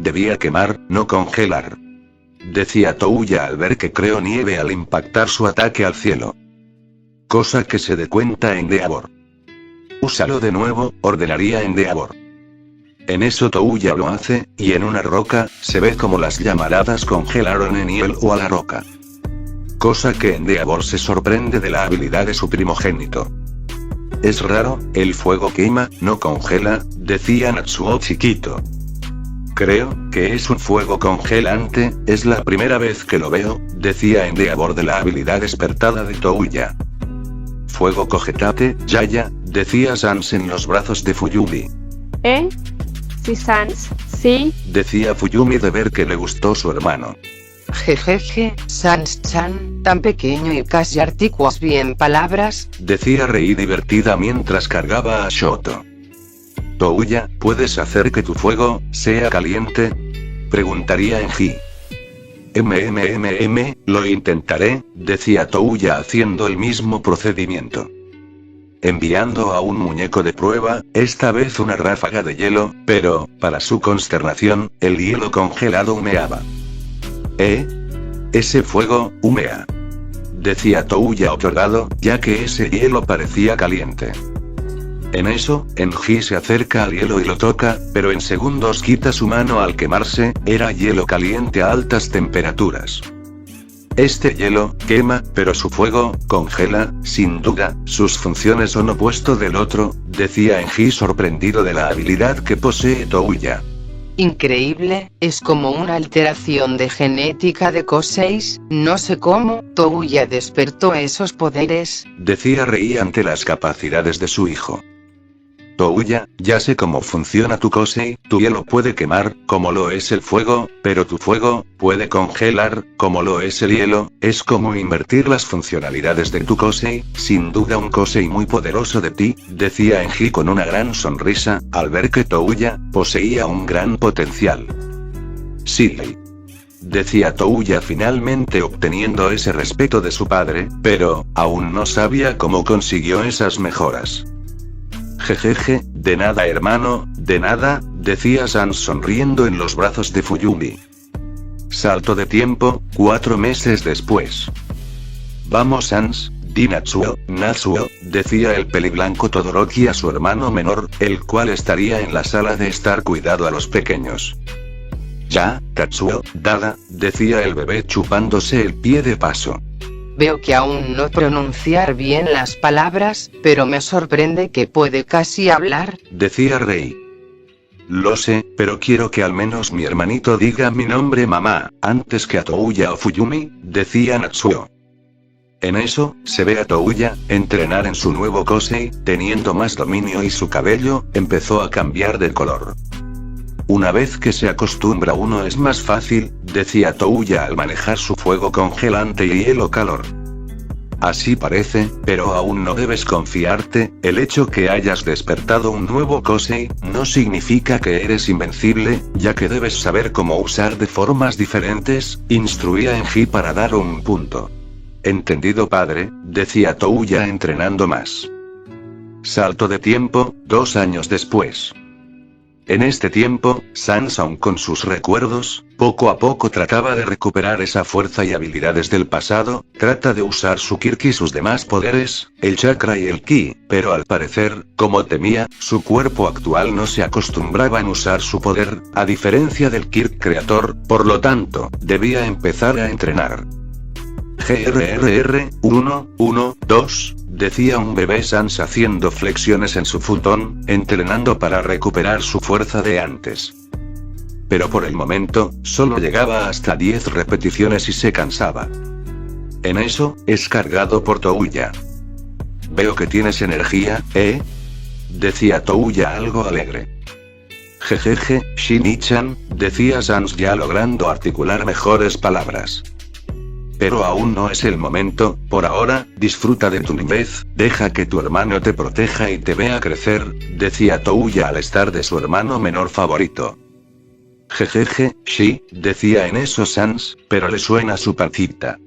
Debía quemar, no congelar, decía Touya al ver que creó nieve al impactar su ataque al cielo. Cosa que se dé cuenta Endeavor. Úsalo de nuevo, ordenaría Endeavor. En eso Touya lo hace, y en una roca, se ve como las llamaradas congelaron en hielo o a la roca. Cosa que Endeavor se sorprende de la habilidad de su primogénito. Es raro, el fuego quema, no congela, decía Natsuo chiquito. Creo que es un fuego congelante, es la primera vez que lo veo, decía Endeavor de la habilidad despertada de Touya. Fuego cogetate, Yaya, decía Sans en los brazos de Fuyumi. Sí, Sans, sí, decía Fuyumi de ver que le gustó su hermano. Jejeje, Sans-chan, tan pequeño y casi articulas bien palabras, decía Rei divertida mientras cargaba a Shoto. Touya, ¿puedes hacer que tu fuego sea caliente?, preguntaría Enji. Lo intentaré, decía Touya haciendo el mismo procedimiento. Enviando a un muñeco de prueba, esta vez una ráfaga de hielo, pero, para su consternación, el hielo congelado humeaba. Ese fuego, humea, decía Touya otorgado, ya que ese hielo parecía caliente. En eso, Enji se acerca al hielo y lo toca, pero en segundos quita su mano al quemarse, era hielo caliente a altas temperaturas. Este hielo, quema, pero su fuego, congela, sin duda, sus funciones son opuesto del otro, decía Enji sorprendido de la habilidad que posee Touya. Increíble, es como una alteración de genética de Kosei, no sé cómo, Touya despertó esos poderes. Decía Rei ante las capacidades de su hijo. Touya, ya sé cómo funciona tu Kosei, tu hielo puede quemar, como lo es el fuego, pero tu fuego, puede congelar, como lo es el hielo, es como invertir las funcionalidades de tu Kosei, sin duda un Kosei muy poderoso de ti, decía Enji con una gran sonrisa, al ver que Touya, poseía un gran potencial. Sí, decía Touya finalmente obteniendo ese respeto de su padre, pero, aún no sabía cómo consiguió esas mejoras. Jejeje, de nada hermano, de nada, decía Sans sonriendo en los brazos de Fuyumi. Salto de tiempo, 4 meses después. Vamos Sans, di Natsuo, decía el peliblanco Todoroki a su hermano menor, el cual estaría en la sala de estar cuidado a los pequeños. Ya, Katsuo, dada, decía el bebé chupándose el pie de paso. Veo que aún no pronunciar bien las palabras, pero me sorprende que puede casi hablar, decía Rei. Lo sé, pero quiero que al menos mi hermanito diga mi nombre mamá, antes que a Touya o Fuyumi, decía Natsuo. En eso, se ve a Touya, entrenar en su nuevo Kosei, teniendo más dominio y su cabello, empezó a cambiar de color. Una vez que se acostumbra uno es más fácil, decía Touya al manejar su fuego congelante y hielo calor. Así parece, pero aún no debes confiarte, el hecho que hayas despertado un nuevo Kosei, no significa que eres invencible, ya que debes saber cómo usar de formas diferentes, instruía Enji para dar un punto. Entendido padre, decía Touya entrenando más. Salto de tiempo, 2 años después. En este tiempo, Sans aún con sus recuerdos, poco a poco trataba de recuperar esa fuerza y habilidades del pasado, trata de usar su Kirk y sus demás poderes, el chakra y el ki, pero al parecer, como temía, su cuerpo actual no se acostumbraba en usar su poder, a diferencia del Kirk creador, por lo tanto, debía empezar a entrenar. GRRR, 1, 1, 2, decía un bebé Sans haciendo flexiones en su futón, entrenando para recuperar su fuerza de antes. Pero por el momento, solo llegaba hasta 10 repeticiones y se cansaba. En eso, es cargado por Touya. Veo que tienes energía, ¿eh? Decía Touya algo alegre. Jejeje, Shini-chan, decía Sans ya logrando articular mejores palabras. Pero aún no es el momento, por ahora, disfruta de tu niñez, deja que tu hermano te proteja y te vea crecer, decía Touya al estar de su hermano menor favorito. Jejeje, sí, decía en eso Sans, pero le suena su pancita.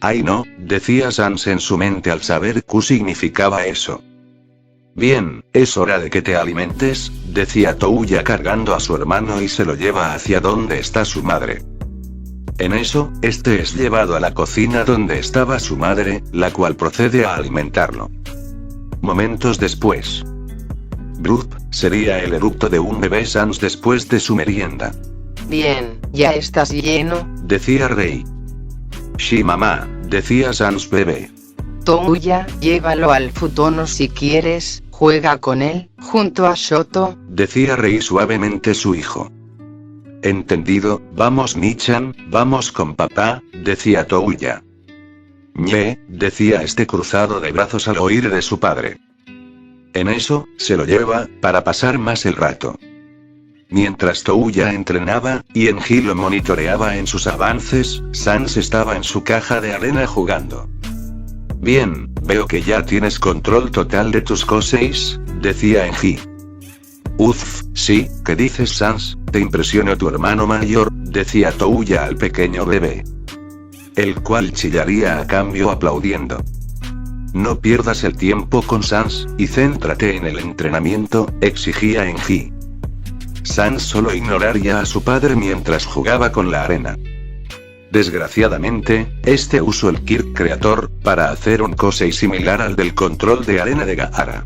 Ay no, decía Sans en su mente al saber qué significaba eso. Bien, es hora de que te alimentes, decía Touya cargando a su hermano y se lo lleva hacia donde está su madre. En eso, este es llevado a la cocina donde estaba su madre, la cual procede a alimentarlo. Momentos después. Brup, sería el eructo de un bebé Sans después de su merienda. Bien, ya estás lleno, decía Rei. Sí mamá, decía Sans bebé. Touya, llévalo al futono si quieres, juega con él, junto a Shoto, decía Rei suavemente su hijo. Entendido, vamos Nichan, vamos con papá, decía Touya. Ñe, decía este cruzado de brazos al oír de su padre. En eso, se lo lleva, para pasar más el rato. Mientras Touya entrenaba, y Enji lo monitoreaba en sus avances, Sans estaba en su caja de arena jugando. Bien, veo que ya tienes control total de tus Koseis, decía Enji. Uf, sí, ¿qué dices Sans? Te impresionó tu hermano mayor, decía Touya al pequeño bebé. El cual chillaría a cambio aplaudiendo. No pierdas el tiempo con Sans, y céntrate en el entrenamiento, exigía Enji. Sans solo ignoraría a su padre mientras jugaba con la arena. Desgraciadamente, este usó el Kirk Creator, para hacer un Kosei similar al del control de arena de Gaara.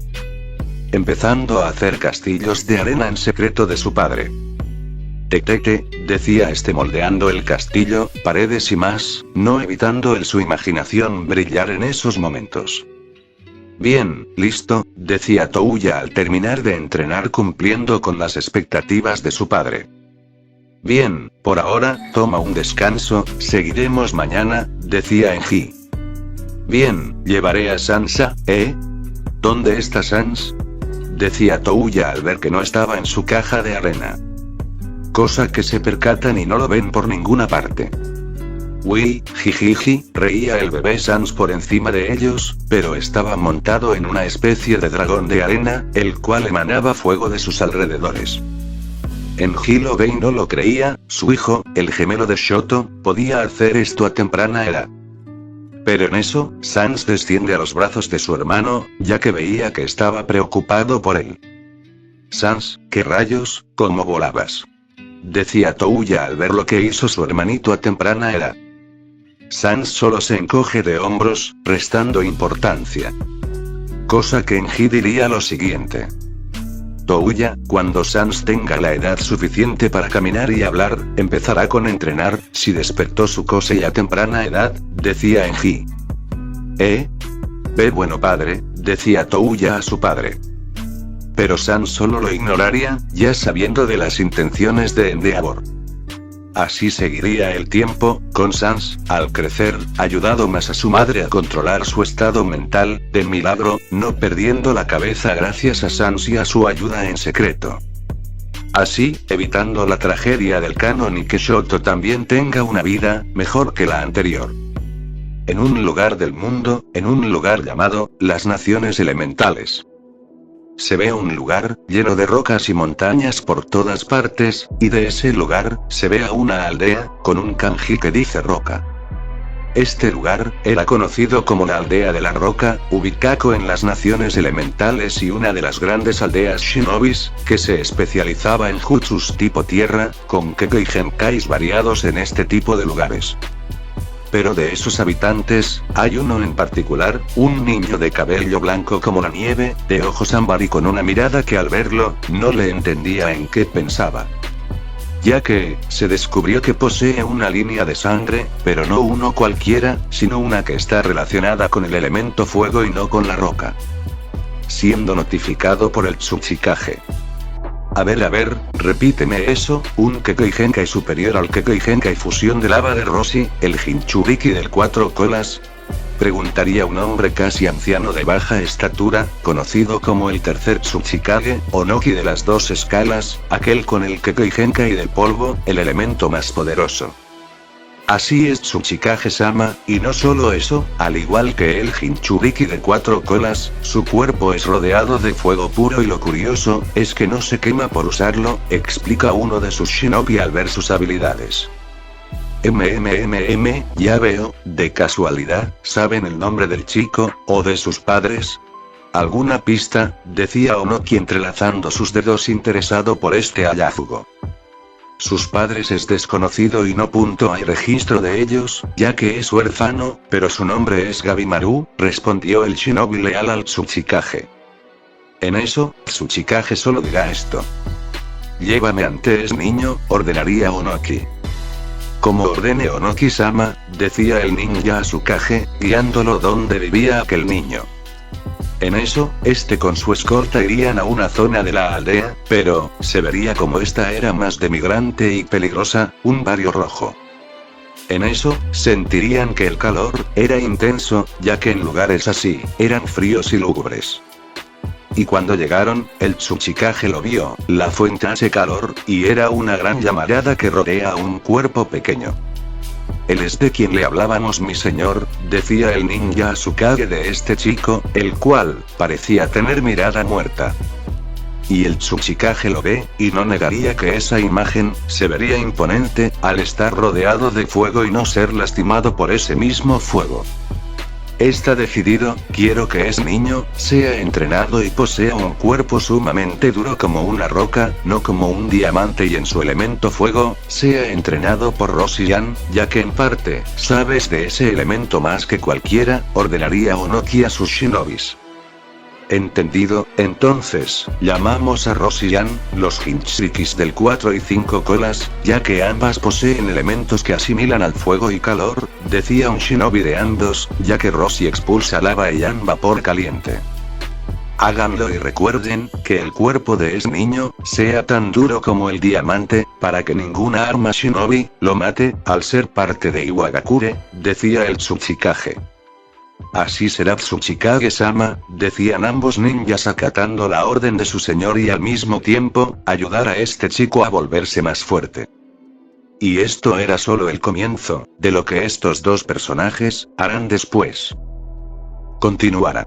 Empezando a hacer castillos de arena en secreto de su padre. Tete, decía este moldeando el castillo, paredes y más, no evitando su imaginación brillar en esos momentos. Bien, listo, decía Touya al terminar de entrenar cumpliendo con las expectativas de su padre. Bien, por ahora, toma un descanso, seguiremos mañana, decía Enji. Bien, llevaré a Sansa, ¿eh? ¿Dónde está Sans? Decía Touya al ver que no estaba en su caja de arena. Cosa que se percatan y no lo ven por ninguna parte. Uy, jijiji, reía el bebé Sans por encima de ellos, pero estaba montado en una especie de dragón de arena, el cual emanaba fuego de sus alrededores. Enji lo ve y no lo creía, su hijo, el gemelo de Shoto, podía hacer esto a temprana edad. Pero en eso, Sans desciende a los brazos de su hermano, ya que veía que estaba preocupado por él. Sans, ¿qué rayos, cómo volabas? Decía Touya al ver lo que hizo su hermanito a temprana edad. Sans solo se encoge de hombros, restando importancia. Cosa que Enji diría lo siguiente. Touya, cuando Sans tenga la edad suficiente para caminar y hablar, empezará con entrenar, si despertó su Kosei a temprana edad, decía Enji. Ve bueno padre, decía Touya a su padre. Pero Sans solo lo ignoraría, ya sabiendo de las intenciones de Endeavor. Así seguiría el tiempo, con Sans, al crecer, ayudado más a su madre a controlar su estado mental, de milagro, no perdiendo la cabeza gracias a Sans y a su ayuda en secreto. Así, evitando la tragedia del canon y que Shoto también tenga una vida, mejor que la anterior. En un lugar del mundo, en un lugar llamado, las Naciones Elementales. Se ve un lugar, lleno de rocas y montañas por todas partes, y de ese lugar, se ve a una aldea, con un kanji que dice roca. Este lugar, era conocido como la aldea de la roca, ubicado en las Naciones Elementales y una de las grandes aldeas shinobis, que se especializaba en jutsus tipo tierra, con kekei genkais variados en este tipo de lugares. Pero de esos habitantes, hay uno en particular, un niño de cabello blanco como la nieve, de ojos ámbar y con una mirada que al verlo, no le entendía en qué pensaba. Ya que, se descubrió que posee una línea de sangre, pero no uno cualquiera, sino una que está relacionada con el elemento fuego y no con la roca. Siendo notificado por el Tsuchikage. A ver, repíteme eso, un Kekei Genkai superior al Kekei Genkai fusión de lava de Rossi, el Jinchuriki del 4 colas. Preguntaría un hombre casi anciano de baja estatura, conocido como el tercer Tsuchikage, o Noki de las 2 escalas, aquel con el Kekei Genkai del polvo, el elemento más poderoso. Así es Tsuchikage-sama, y no solo eso, al igual que el Jinchuriki de 4 colas, su cuerpo es rodeado de fuego puro y lo curioso, es que no se quema por usarlo, explica uno de sus shinobi al ver sus habilidades. Ya veo, de casualidad, ¿saben el nombre del chico, o de sus padres? ¿Alguna pista? Decía Onoki entrelazando sus dedos interesado por este hallazgo. Sus padres es desconocido y no hay registro de ellos, ya que es huérfano, pero su nombre es Gabimaru, respondió el shinobi leal al Tsuchikage. En eso, Tsuchikage solo dirá esto. Llévame antes niño, ordenaría Onoki. Como ordene Onoki-sama, decía el ninja a Tsukage, guiándolo donde vivía aquel niño. En eso, con su escolta irían a una zona de la aldea, pero, se vería como esta era más demigrante y peligrosa, un barrio rojo. En eso, sentirían que el calor, era intenso, ya que en lugares así, eran fríos y lúgubres. Y cuando llegaron, el Tsuchikage lo vio, la fuente hace calor, y era una gran llamarada que rodea a un cuerpo pequeño. Él es de quien le hablábamos mi señor, decía el ninja Asukage de este chico, el cual, parecía tener mirada muerta. Y el Tsuchikage lo ve, y no negaría que esa imagen, se vería imponente, al estar rodeado de fuego y no ser lastimado por ese mismo fuego. Está decidido, quiero que ese niño, sea entrenado y posea un cuerpo sumamente duro como una roca, no como un diamante y en su elemento fuego, sea entrenado por Rossi-yan, ya que en parte, sabes de ese elemento más que cualquiera, ordenaría Onoki a sus shinobis. Entendido, entonces, llamamos a Ross y Ann, los Jinchurikis del 4 y 5 colas, ya que ambas poseen elementos que asimilan al fuego y calor, decía un shinobi de ambos, ya que Roshi expulsa lava y Ann vapor caliente. Háganlo y recuerden, que el cuerpo de ese niño, sea tan duro como el diamante, para que ninguna arma shinobi, lo mate, al ser parte de Iwagakure, decía el Tsuchikage. Así será Tsuchikage-sama, decían ambos ninjas acatando la orden de su señor y al mismo tiempo, ayudar a este chico a volverse más fuerte. Y esto era solo el comienzo, de lo que estos dos personajes, harán después. Continuará.